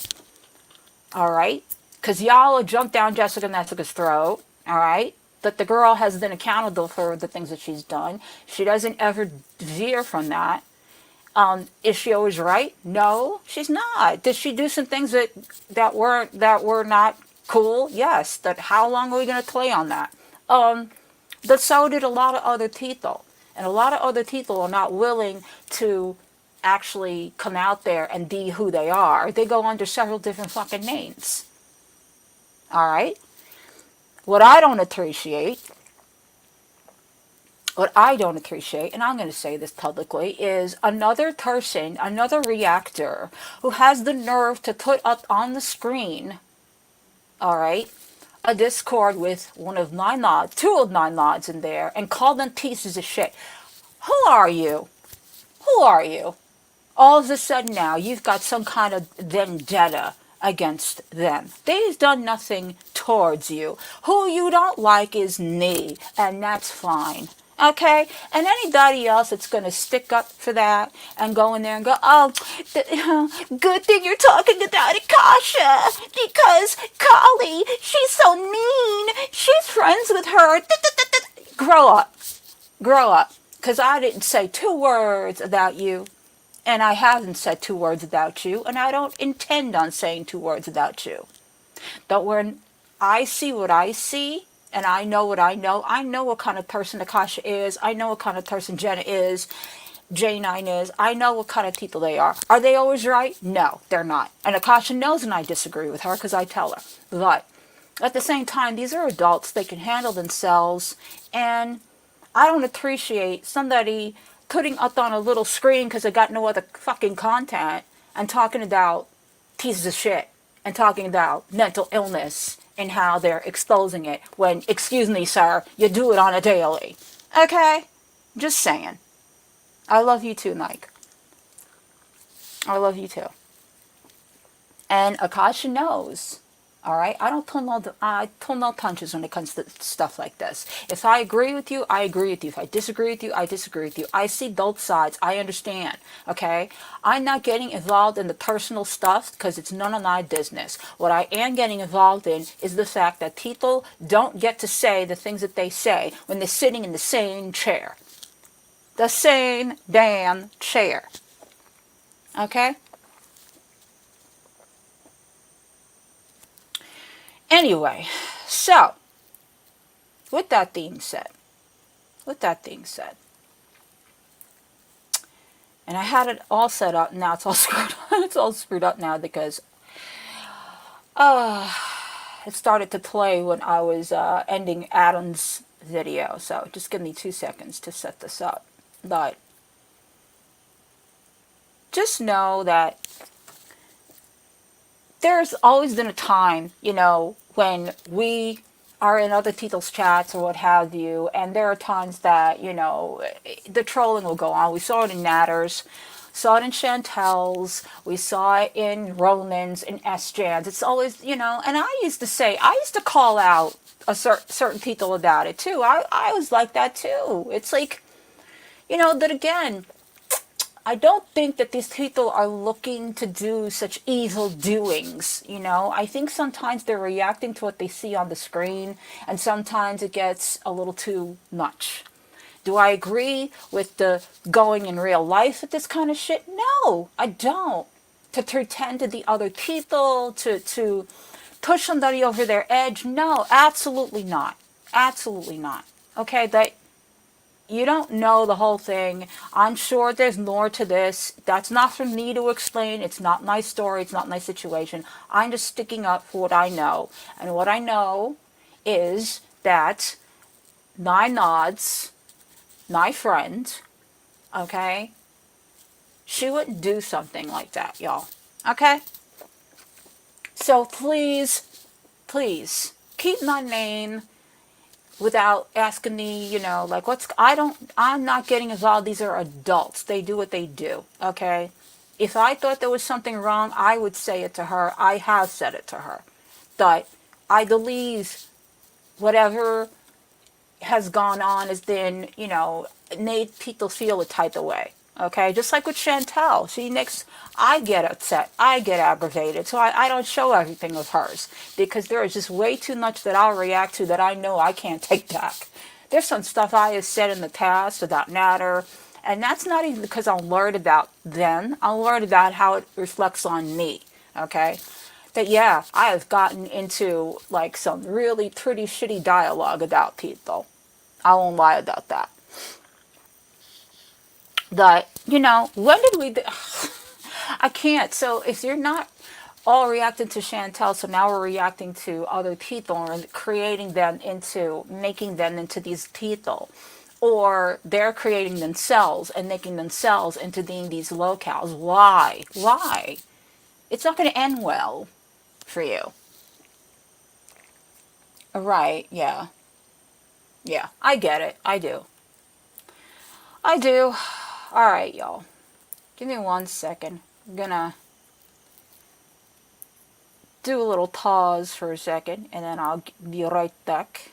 All right? Because y'all will jump down Jessica Messica's throat. All right? But the girl has been accountable for the things that she's done. She doesn't ever veer from that. Is she always right? No, she's not. Did she do some things that were not cool? Yes. But how long are we going to play on that? But so did a lot of other people. And a lot of other people are not willing to actually come out there and be who they are. They go under several different fucking names. All right? What I don't appreciate, and I'm going to say this publicly, is another person, another reactor, who has the nerve to put up on the screen, all right, a Discord with two of my mods in there, and call them pieces of shit. Who are you? Who are you? All of a sudden now, you've got some kind of vendetta against them. They've done nothing towards you. Who you don't like is me, and that's fine. Okay? And anybody else that's going to stick up for that and go in there and go, oh, good thing you're talking about it, Kasha, because Kali, she's so mean. She's friends with her. Grow up. Grow up. Because I didn't say 2 words about you. And I haven't said 2 words about you, and I don't intend on saying 2 words about you. But when I see what I see, and I know what I know what kind of person Akasha is, I know what kind of person Jenna is, J9 is, I know what kind of people they are. Are they always right? No, they're not. And Akasha knows and I disagree with her because I tell her. But at the same time, these are adults, they can handle themselves, and I don't appreciate somebody putting up on a little screen because they got no other fucking content and talking about pieces of shit and talking about mental illness and how they're exposing it when, excuse me, sir, you do it on a daily. Okay? Just saying. I love you too, Mike. I love you too. And Akasha knows. All right, I don't pull no punches when it comes to stuff like this. If I agree with you, I agree with you. If I disagree with you, I disagree with you. I see both sides. I understand. Okay, I'm not getting involved in the personal stuff because it's none of my business. What I am getting involved in is the fact that people don't get to say the things that they say when they're sitting in the same chair, the same damn chair. Okay. Anyway, so, with that being said, and I had it all set up, now it's all screwed up now because it started to play when I was ending Adam's video, so just give me 2 seconds to set this up. But just know that there's always been a time, you know, when we are in other people's chats or what have you, and there are times that, you know, the trolling will go on. We saw it in Natters, saw it in Chantel's, we saw it in Roland's and S-Jan's. It's always, you know, and I used to call out a certain people about it too. I was like that too. It's like, you know, that again, I don't think that these people are looking to do such evil doings, you know. I think sometimes they're reacting to what they see on the screen, and sometimes it gets a little too much. Do I agree with the going in real life with this kind of shit? No, I don't. To pretend to the other people, to push somebody over their edge? No, absolutely not. Absolutely not. Okay, that you don't know the whole thing. I'm sure there's more to this. That's not for me to explain. It's not my story. It's not my situation. I'm just sticking up for what I know. And what I know is that Nine Nods, my friend, okay, she wouldn't do something like that, y'all. Okay? So please, please, keep my name without asking me, you know, like I'm not getting involved. These are adults. They do what they do, okay? If I thought there was something wrong, I would say it to her. I have said it to her. But I believe whatever has gone on has been, you know, made people feel a type of way. Okay, just like with Chantel, I get upset, I get aggravated, so I don't show everything of hers because there is just way too much that I'll react to that I know I can't take back. There's some stuff I have said in the past about Natter, and that's not even because I'm worried about them. I'm worried about how it reflects on me. Okay, that yeah, I have gotten into like some really pretty shitty dialogue about people. I won't lie about that. That, you know, when did we... I can't. So if you're not all reacting to Chantel, so now we're reacting to other people and making them into these people. Or they're creating themselves and making themselves into being these locales. Why? Why? It's not going to end well for you. Right, yeah. Yeah, I get it. I do. I do. All right, y'all. Give me 1 second. I'm gonna do a little pause for a second, and then I'll be right back.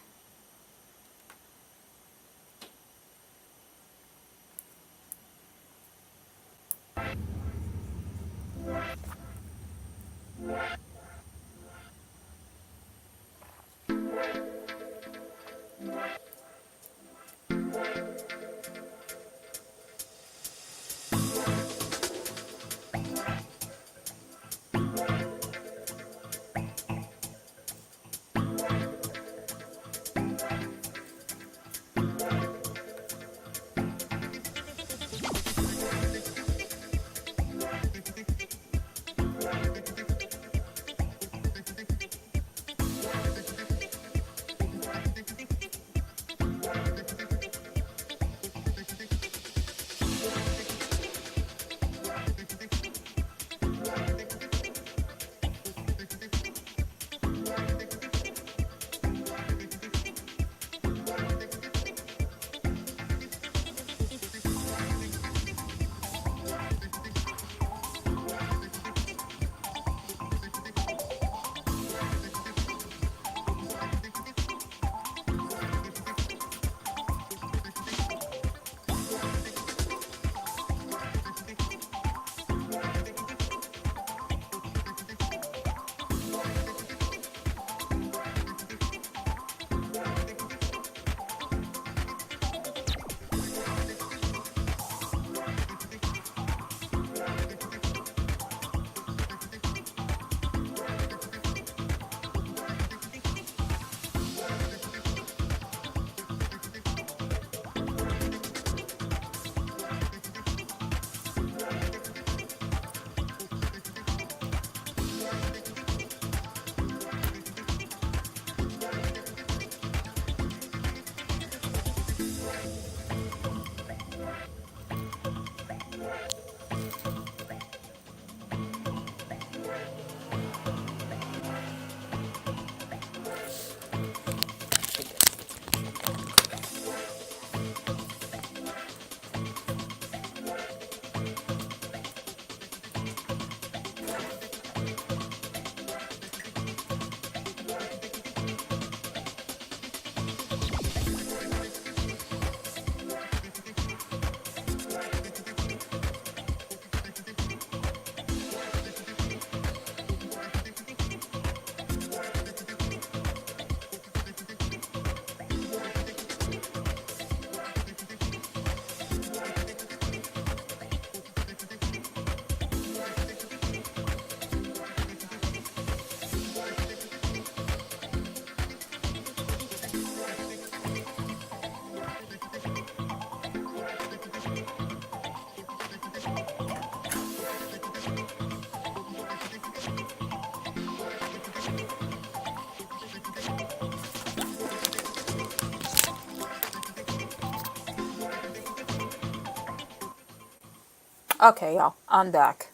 Okay, y'all, I'm back.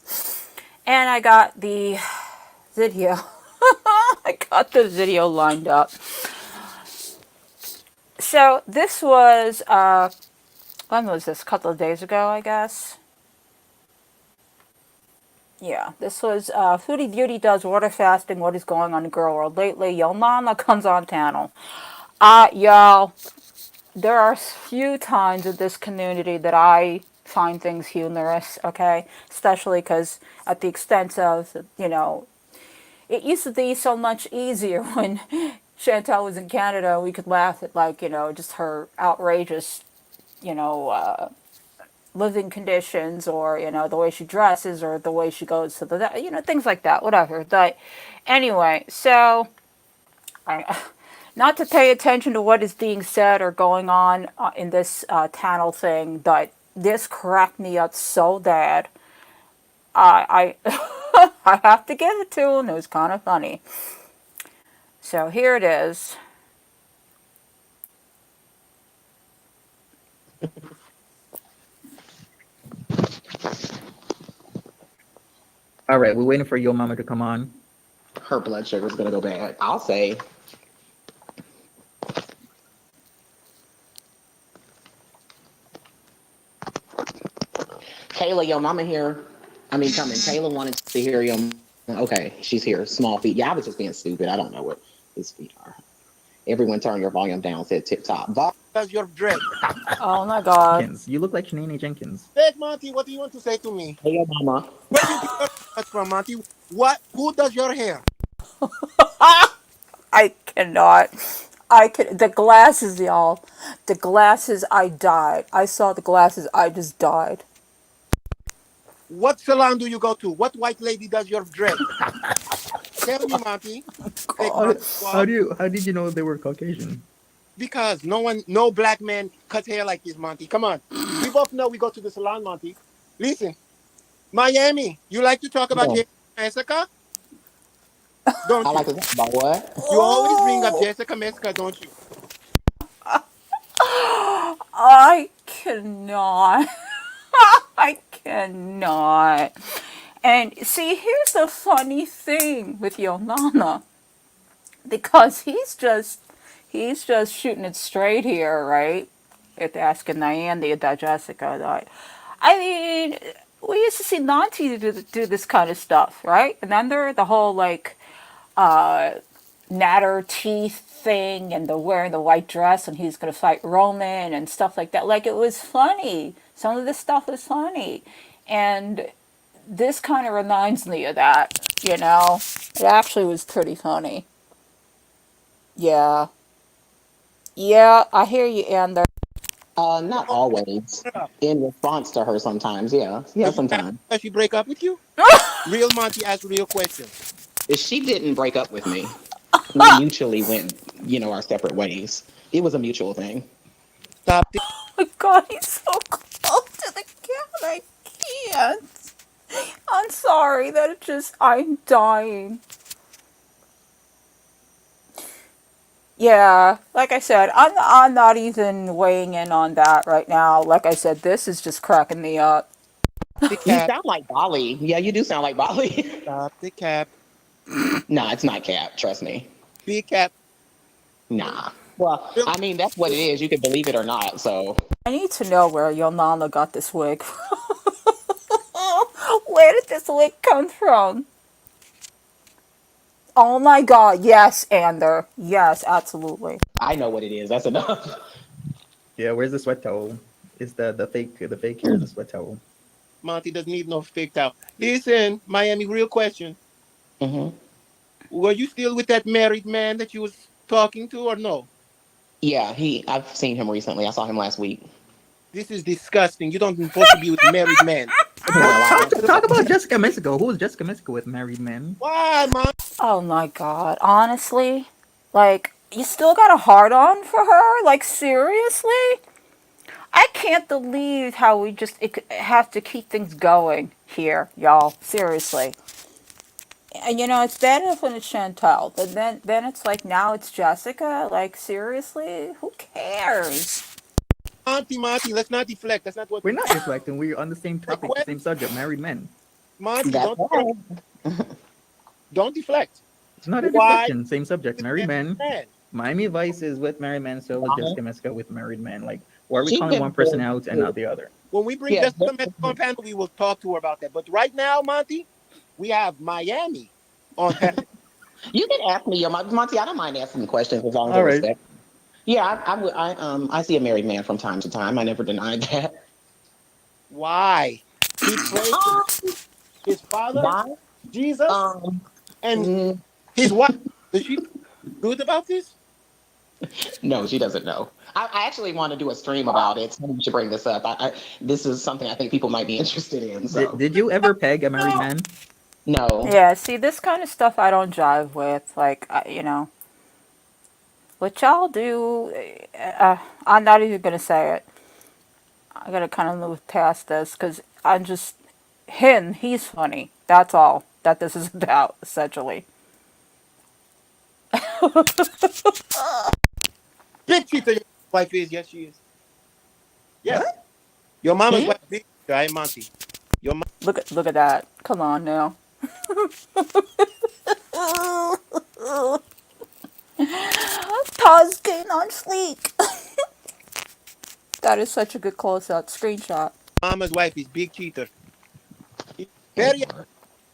And I got the video. I got the video lined up. So this was, when was this? A couple of days ago, I guess. Yeah, this was Foodie Beauty does water fasting. What is going on in the girl world lately? Yo mama comes on channel. Y'all, there are few times in this community that I find things humorous, okay? Especially because at the extent of, it used to be so much easier when Chantal was in Canada. We could laugh at, like, just her outrageous, you know, living conditions, or the way she dresses, or the way she goes to the things like that, whatever. But anyway, so not to pay attention to what is being said or going on in this channel thing, but this cracked me up so bad. I I have to give it to him. It was kind of funny. So here it is. All right, we're waiting for your mama to come on. Her blood sugar's gonna go bad. I'll say. Kayla, your mama here. I mean, coming. Kayla wanted to hear your. Okay, she's here. Small feet. Yeah, I was just being stupid. I don't know what his feet are. Everyone turn your volume down, said tip top. Does your dress? Oh my God. Jenkins. You look like Shanae Jenkins. Hey, Monty, what do you want to say to me? Hey, your mama. Where you get your haircut from, Monty? Who does your hair? I cannot. The glasses, y'all. The glasses, I died. I saw the glasses, I just died. What salon do you go to? What white lady does your dress? Tell me, Monty. How did you know they were Caucasian? Because no black man cuts hair like this, Monty. Come on. We both know we go to the salon, Monty. Listen, Miami, you like to talk about Jessica? Don't you? I like to talk about what? You always bring up Jessica Mesca, don't you? I cannot. I cannot. And see, here's the funny thing with Yo Nana. Because he's just shooting it straight here, right? It's asking Niandy about Jessica. Like, I mean, we used to see Nanti do this kind of stuff, right? And then there the whole like natter teeth thing, and the wearing the white dress, and he's gonna fight Roman and stuff like that. Like, it was funny. Some of this stuff was funny, and this kind of reminds me of that. It actually was pretty funny. Yeah. Yeah, I hear you, Ander. Not always. In response to her sometimes, yeah. Yeah, sometimes. Does she break up with you? Real Monty asks real questions. She didn't break up with me. We mutually went, our separate ways. It was a mutual thing. Stop it. Oh my God, he's so close to the cat. I can't. I'm sorry I'm dying. Yeah, like I said, I'm not even weighing in on that right now. Like I said, this is just cracking me up. You sound like Bali. Yeah, you do sound like Bali. Stop the cap. Nah, it's not cap. Trust me. Big cap. Nah. Well, I mean, that's what it is. You can believe it or not, so. I need to know where your Nana got this wig. Where did this wig come from? Oh my God, yes, Ander. Yes, absolutely. I know what it is. That's enough. Yeah, where's the sweat towel? Is the fake here the sweat towel? Monty doesn't need no fake towel. Listen, Miami, real question. Mm-hmm. Were you still with that married man that you was talking to, or no? Yeah, I've seen him recently. I saw him last week. This is disgusting. You don't supposed to be with married men. Talk about Jessica Mexico. Who is Jessica Mexico with married men? Why, Mom? Oh my God, honestly? Like, you still got a heart on for her? Like, seriously? I can't believe how we just have to keep things going here, y'all. Seriously. And it's bad enough when it's Chantal, but then it's like now it's Jessica. Like, seriously? Who cares? Monty, let's not deflect. That's not what We're we. not deflecting. We're on the same The topic, the question, same subject. Married men. Monty, That's right. don't deflect. It's not a Why deflection. Same subject. with Married men. men? Miami Vice is with married men. So with Uh-huh. Jessica Mexico with married men. Like, why are we She's calling been one person out and not the other? When we bring yeah. Jessica Mexico on panel, we will talk to her about that. But right now, Monty, we have Miami on panel. You can ask me, Monty. I don't mind asking questions as long as All they're right. respectful. Yeah, I see a married man from time to time. I never denied that. Why? He prayed to his father, Why? Jesus, and Mm, his wife. Does she good about this? no, she doesn't know. I actually want to do a stream about it. So we should bring this up. This is something I think people might be interested in. So Did you ever peg a married man? no. Yeah, see, this kind of stuff I don't jive with. Like, what y'all do, I'm not even going to say it. I got to kind of move past this because I'm just, he's funny. That's all that this is about, essentially. Big cheater, your wife is. Yes, she is. Yes. What? Your mama's wife, big cheater, right, Monty? Your Look at that. Come on now. Paws getting on sleek. That is such a good close-up screenshot. mama's wife is big cheater. Very,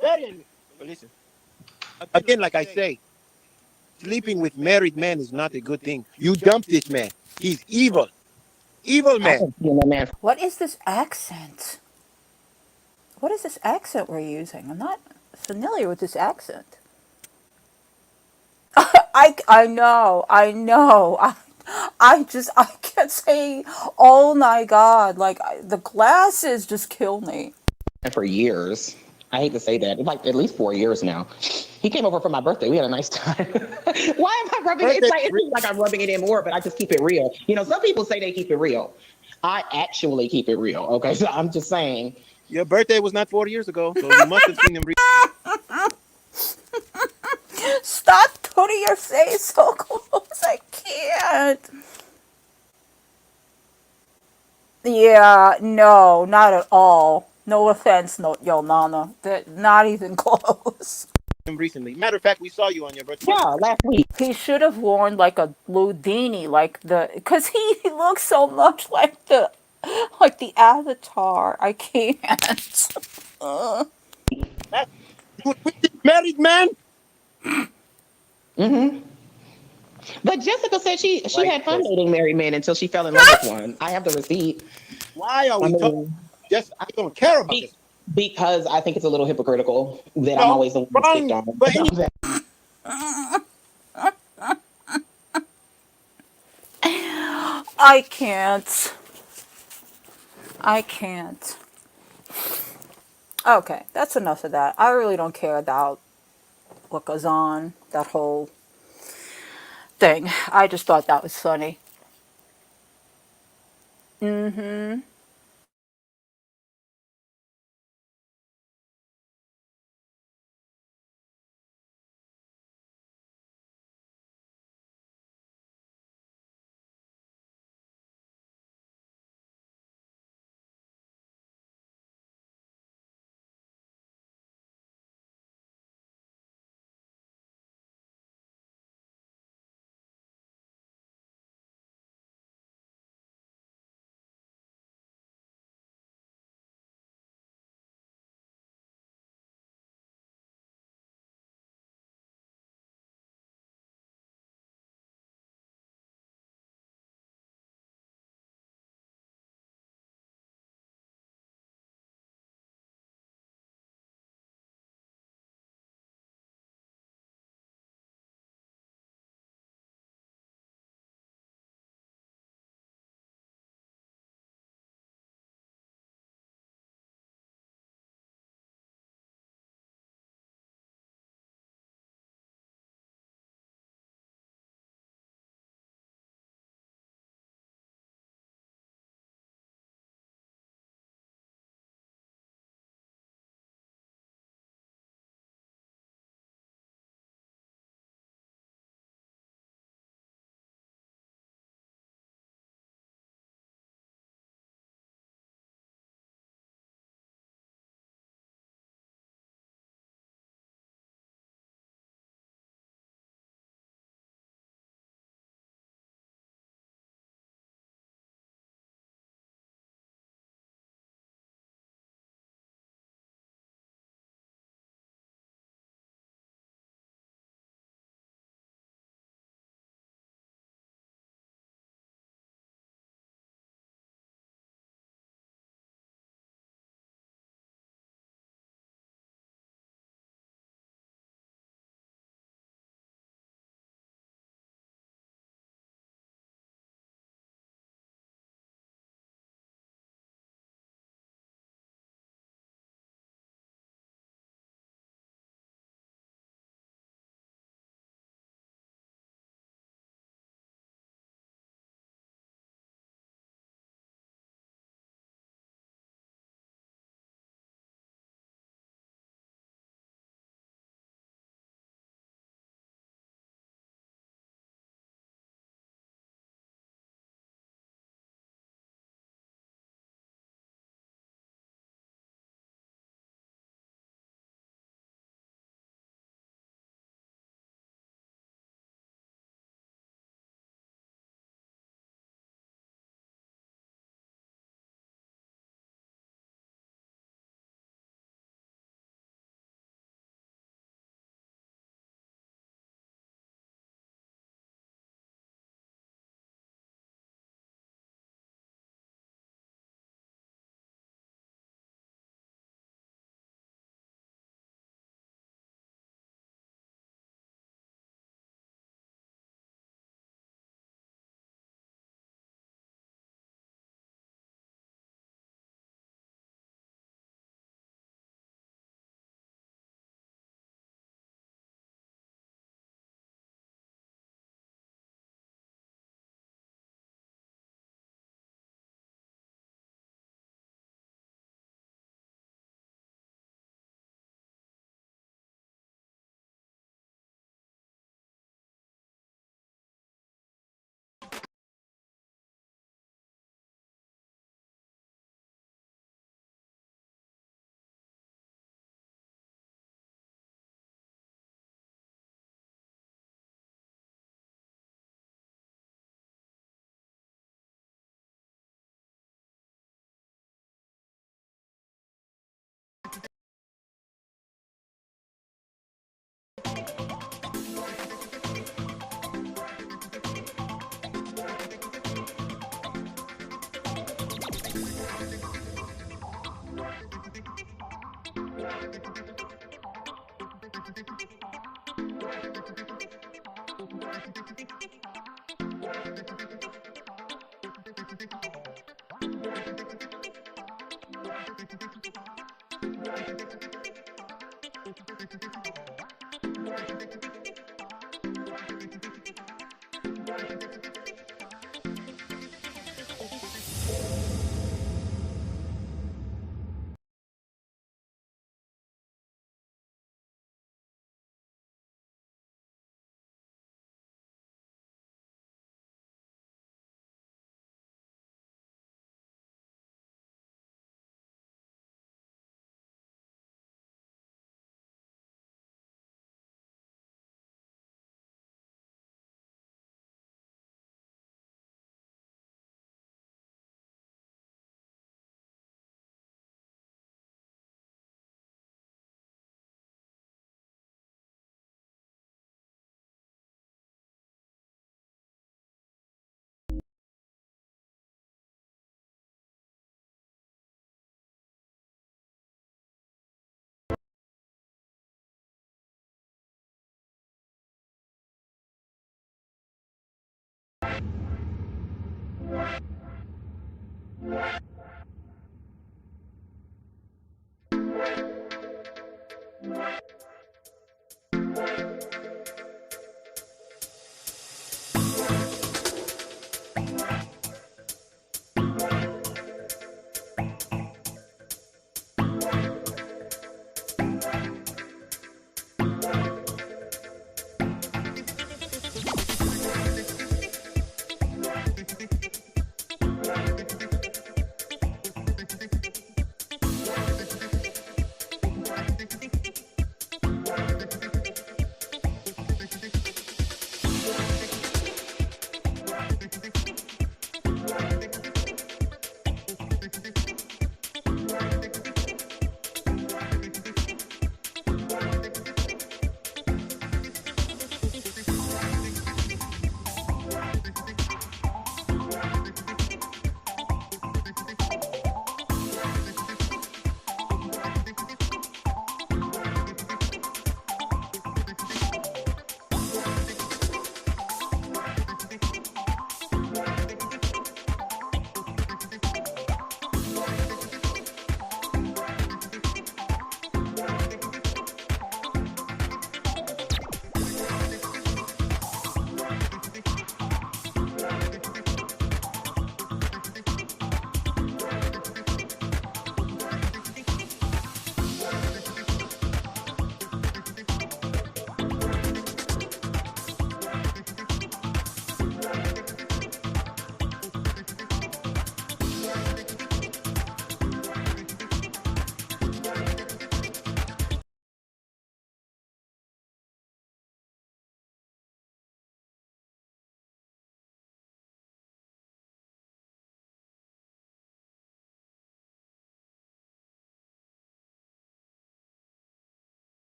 very. But listen, again, like I say, sleeping with married men is not a good thing. You dump this man. He's evil. Evil I man. can see a man. What is this accent? What is this accent we're using? I'm not familiar with this accent. I know. I can't say, oh my god, like, the glasses just kill me. For years. I hate to say that. Like at least 4 years now. He came over for my birthday. We had a nice time. Why am I rubbing it? It seems like I'm rubbing it in more, but I just keep it real. Some people say they keep it real. I actually keep it real. Okay, so I'm just saying. Your birthday was not 4 years ago, so you must have seen him. Stop putting your face so close. I can't. Yeah, no, not at all. No offense, no, yo, Nana. Not even close. Recently. Matter of fact, we saw you on your birthday. Yeah, last week. He should have worn like a blue beanie, because he looks so much like the Avatar. I can't. With this married man. Mm-hmm. But Jessica said she had fun dating married men until she fell in love with one. I have the receipt. Why are we talking? Just I don't care about this. Because I think it's a little hypocritical that I'm always the one picked on. I can't. I can't. Okay, that's enough of that. I really don't care about what goes on, that whole thing. I just thought that was funny. Mm-hmm.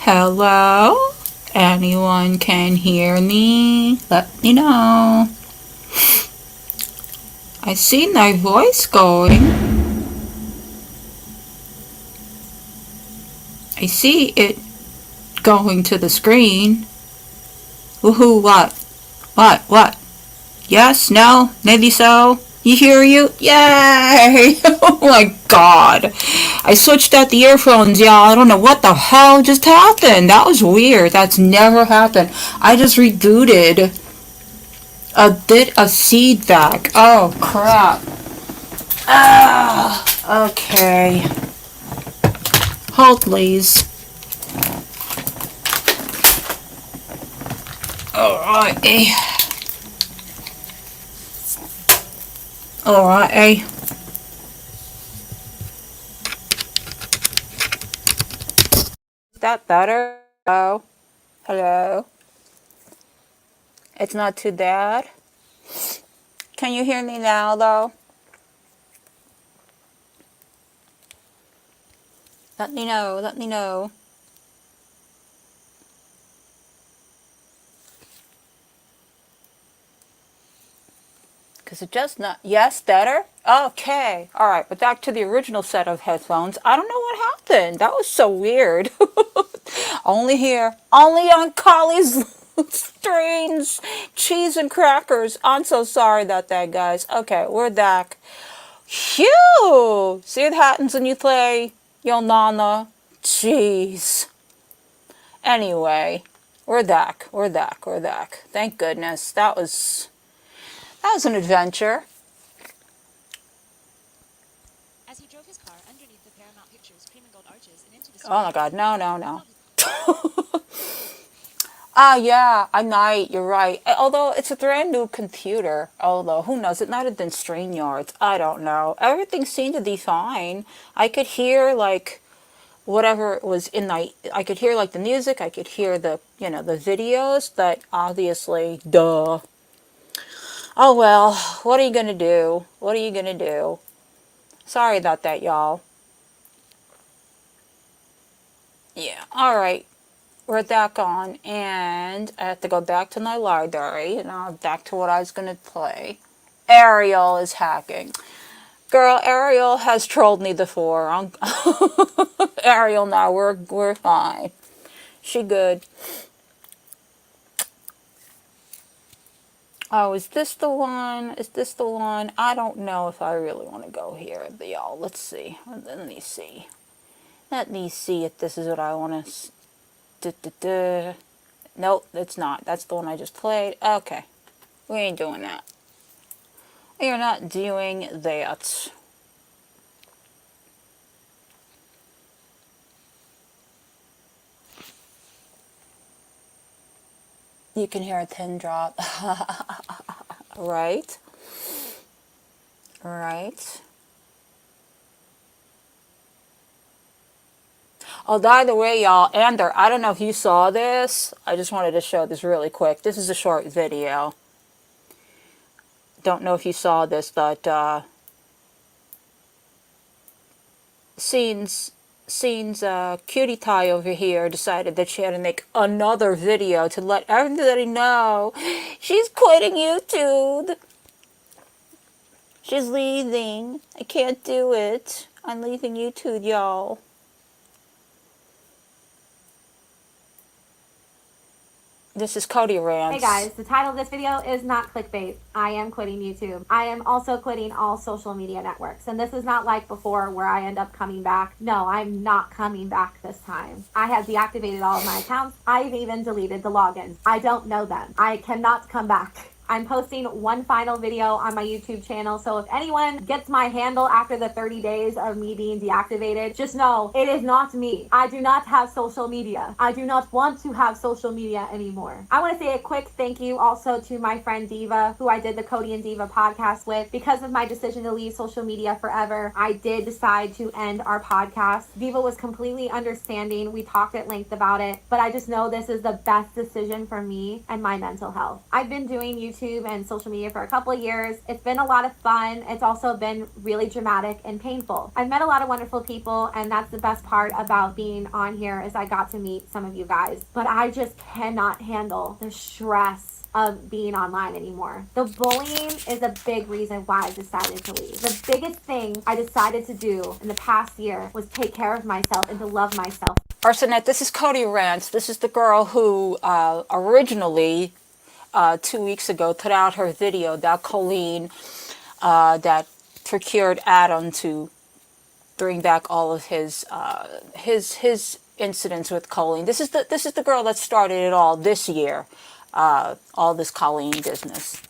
Hello? Anyone can hear me? Let me know. I see my voice going. I see it going to the screen. Woohoo, what? What? Yes, no, maybe so. You hear you? Yay! Oh my god. I switched out the earphones, y'all. I don't know what the hell just happened. That was weird. That's never happened. I just rebooted Did a seed bag. Oh, crap. Ah, okay. Hold, please. Alrighty. Alrighty. Is that better? Hello? Hello? It's not too bad? Can you hear me now, though? Let me know, let me know. Because it just not, yes, better? Okay, alright, but back to the original set of headphones. I don't know what happened. That was so weird. Only here, only on Collie's strange cheese and crackers. I'm so sorry about that, guys. Okay, we're back. Phew! See what happens when you play Yo Nana? Jeez. Anyway, we're back, we're back, we're back. Thank goodness. That was an adventure. As he drove his car underneath the Paramount Pictures cream and gold arches and into the Oh my god, no, no, no. Yeah, I might, you're right. Although it's a brand new computer. Although, who knows, it might have been StreamYards. I don't know. Everything seemed to be fine. I could hear, like, whatever was in the, I could hear, like, the music. I could hear the, the videos. But obviously, duh. Oh well, what are you gonna do? What are you gonna do? Sorry about that, y'all. Yeah, alright. We're back on, and I have to go back to my library, and I'll back to what I was going to play. Ariel is hacking. Girl, Ariel has trolled me before. Ariel, now we're fine. She good. Oh, is this the one? Is this the one? I don't know if I really want to go here, y'all. Let's see. Let me see. Let me see if this is what I want to... Nope, it's not. That's the one I just played. Okay. We ain't doing that. We are not doing that. You can hear a pin drop. Right? Right. Oh, by the way, y'all, Ander, I don't know if you saw this. I just wanted to show this really quick. This is a short video. Don't know if you saw this, but Scene's cutie pie over here decided that she had to make another video to let everybody know she's quitting YouTube. She's leaving. I can't do it. I'm leaving YouTube, y'all. This is Cody Rants. Hey guys, the title of this video is not clickbait. I am quitting YouTube. I am also quitting all social media networks. And this is not like before where I end up coming back. No, I'm not coming back this time. I have deactivated all of my accounts. I've even deleted the logins. I don't know them. I cannot come back. I'm posting one final video on my YouTube channel, so if anyone gets my handle after the 30 days of me being deactivated, just know it is not me. I do not have social media. I do not want to have social media anymore. I want to say a quick thank you also to my friend Diva, who I did the Cody and Diva podcast with. Because of my decision to leave social media forever, I did decide to end our podcast. Diva was completely understanding. We talked at length about it, but I just know this is the best decision for me and my mental health. I've been doing YouTube and social media for a couple of years. It's been a lot of fun. It's also been really dramatic and painful. I've met a lot of wonderful people, and that's the best part about being on here is I got to meet some of you guys. But I just cannot handle the stress of being online anymore. The bullying is a big reason why I decided to leave. The biggest thing I decided to do in the past year was take care of myself and to love myself. Arsenette, this is Cody Rants. This is the girl who originally 2 weeks ago put out her video that Colleen that procured Adam to bring back all of his incidents with Colleen. This is the girl that started it all this year, all this Colleen business.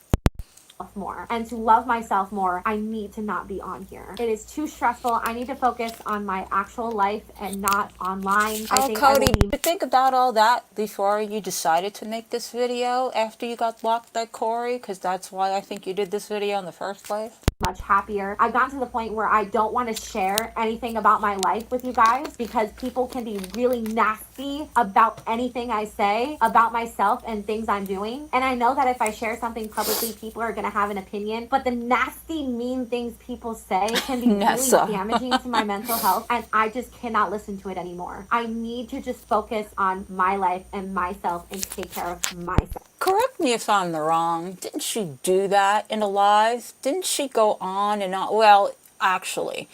more and to love myself more, I need to not be on here. It is too stressful. I need to focus on my actual life and not online. I think Cody, I will did you think about all that before you decided to make this video after you got blocked by Corey? Because that's why I think you did this video in the first place. Much happier. I've gotten to the point where I don't want to share anything about my life with you guys because people can be really nasty about anything I say about myself and things I'm doing. And I know that if I share something publicly, people are going to have an opinion, but the nasty, mean things people say can be really damaging to my mental health, and I just cannot listen to it anymore. I need to just focus on my life and myself and take care of myself. Correct me if I'm wrong. Didn't she do that in a live? Didn't she go on and on? Well, actually,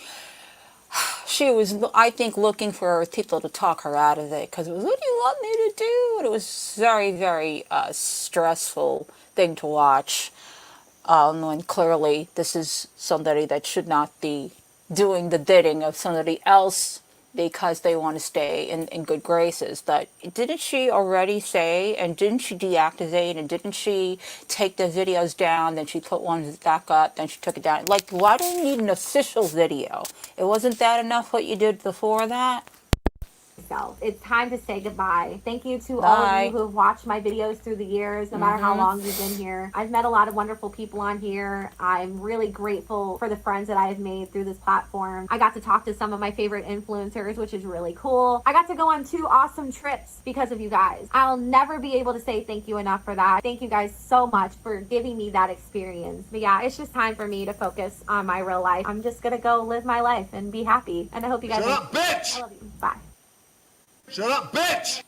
she was, I think, looking for people to talk her out of it because it was, what do you want me to do? And it was very, very stressful thing to watch. When clearly this is somebody that should not be doing the bidding of somebody else because they want to stay in good graces. But didn't she already say, and didn't she deactivate, and didn't she take the videos down, then she put one back up, then she took it down? Like, why do you need an official video? It wasn't that enough what you did before that? It's time to say goodbye. Thank you to all of you who have watched my videos through the years, no matter how long you've been here. I've met a lot of wonderful people on here. I'm really grateful for the friends that I have made through this platform. I got to talk to some of my favorite influencers, which is really cool. I got to go on 2 awesome trips because of you guys. I'll never be able to say thank you enough for that. Thank you guys so much for giving me that experience. But yeah, it's just time for me to focus on my real life. I'm just gonna go live my life and be happy. And I hope you guys— Shut up, bitch! I love you. Bye. Shut up, bitch!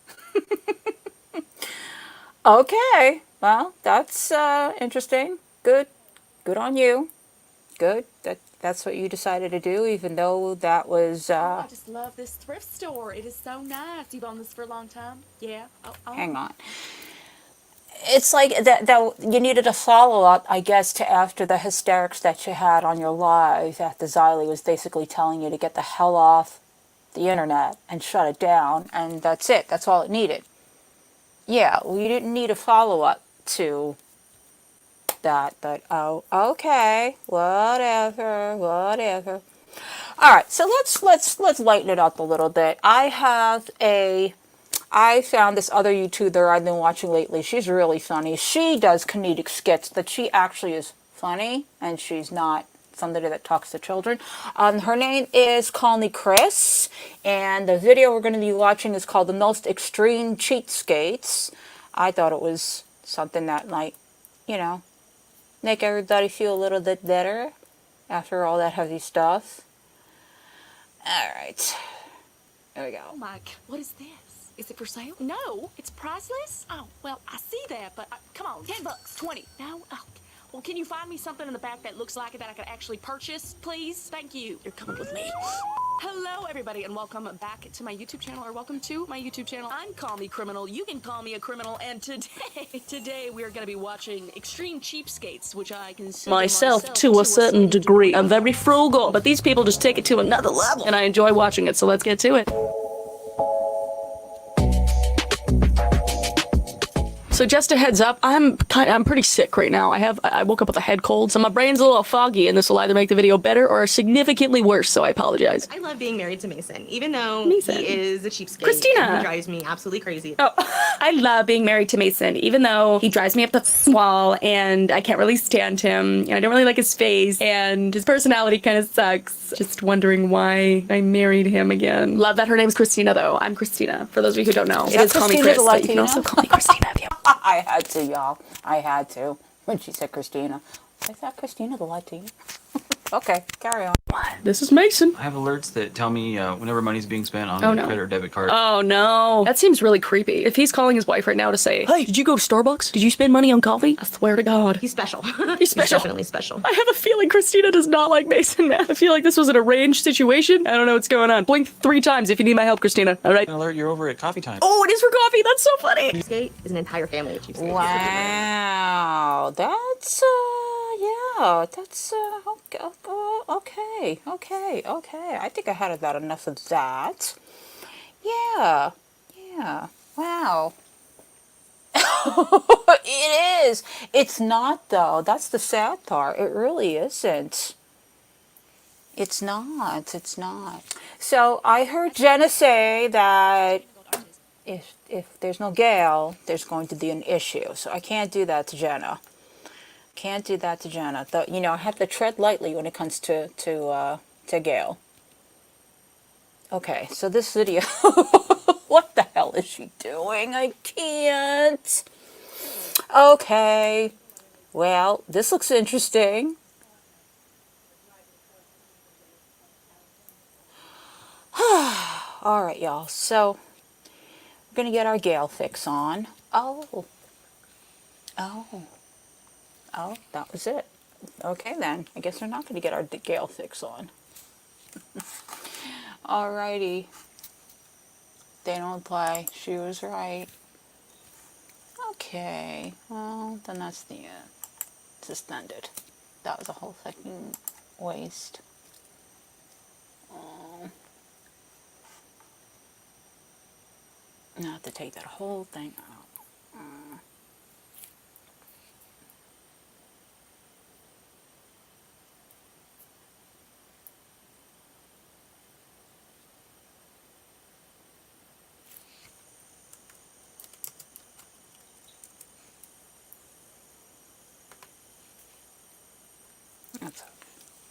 Okay, well, that's interesting. Good on you. Good. That's what you decided to do, even though that was. I just love this thrift store. It is so nice. You've owned this for a long time? Yeah. Hang on. It's like that you needed a follow-up, I guess, to after the hysterics that you had on your live after Xylee was basically telling you to get the hell off the internet and shut it down, and that's it. That's all it needed. Yeah, well, you didn't need a follow-up to that, but oh, okay, whatever. All right, so let's lighten it up a little bit. I found this other YouTuber I've been watching lately. She's really funny. She does comedic skits, but she actually is funny, and she's not somebody that talks to children. Her name is Call Me Chris, and the video we're going to be watching is called The Most Extreme Cheapskates. I thought it was something that might, make everybody feel a little bit better after all that heavy stuff. Alright, here we go. Oh, Mike, what is this? Is it for sale? No, it's priceless. Oh, well, I see that, but come on, $10, 20. No? Oh, well, can you find me something in the back that looks like it that I could actually purchase, please? Thank you. You're coming with me. Hello, everybody, and welcome back to my YouTube channel, or welcome to my YouTube channel. I'm Call Me Criminal. You can call me a criminal, and today we are going to be watching Extreme Cheapskates, which I consider myself to a certain degree. I'm very frugal, but these people just take it to another level, and I enjoy watching it, so let's get to it. So just a heads up, I'm pretty sick right now. I woke up with a head cold, so my brain's a little foggy, and this will either make the video better or significantly worse, so I apologize. I love being married to Mason, even though he is a cheapskate. Christina! And he drives me absolutely crazy. Oh, I love being married to Mason, even though he drives me up the wall, and I can't really stand him, and I don't really like his face, and his personality kind of sucks. Just wondering why I married him again. Love that her name's Christina, though. I'm Christina, for those of you who don't know. It is Call Me Chris, but you can also call me Christina if you want. I had to, y'all. I had to. When she said Christina. Is that Christina the Latina? Okay, carry on. This is Mason. I have alerts that tell me whenever money's being spent on a credit or debit card. Oh no. That seems really creepy. If he's calling his wife right now to say, hey, did you go to Starbucks? Did you spend money on coffee? I swear to God. He's special. He's special. He's definitely special. I have a feeling Christina does not like Mason, man. I feel like this was an arranged situation. I don't know what's going on. Blink 3 times if you need my help, Christina. All right? Alert, you're over at coffee time. Oh, it is for coffee. That's so funny. Cheapskate is an entire family of cheapskates. Wow. That's, yeah. That's, okay. I think I had about enough of that. Yeah. Wow. It is. It's not, though. That's the sad part. It really isn't. It's not. It's not. So I heard Jenna say that if there's no Gail, there's going to be an issue. So I can't do that to Jenna. Can't do that to Jenna. You know, I have to tread lightly when it comes to Gail. Okay, so this video, what the hell is she doing? I can't. Okay, well, this looks interesting. All right, y'all. So we're gonna get our Gale fix on. Oh, that was it. Okay, then. I guess we're not gonna get our Gale fix on. Alrighty. They don't play. She was right. Okay. Well, then that's the end. Suspended. That was a whole fucking waste. Oh. I have to take that whole thing out.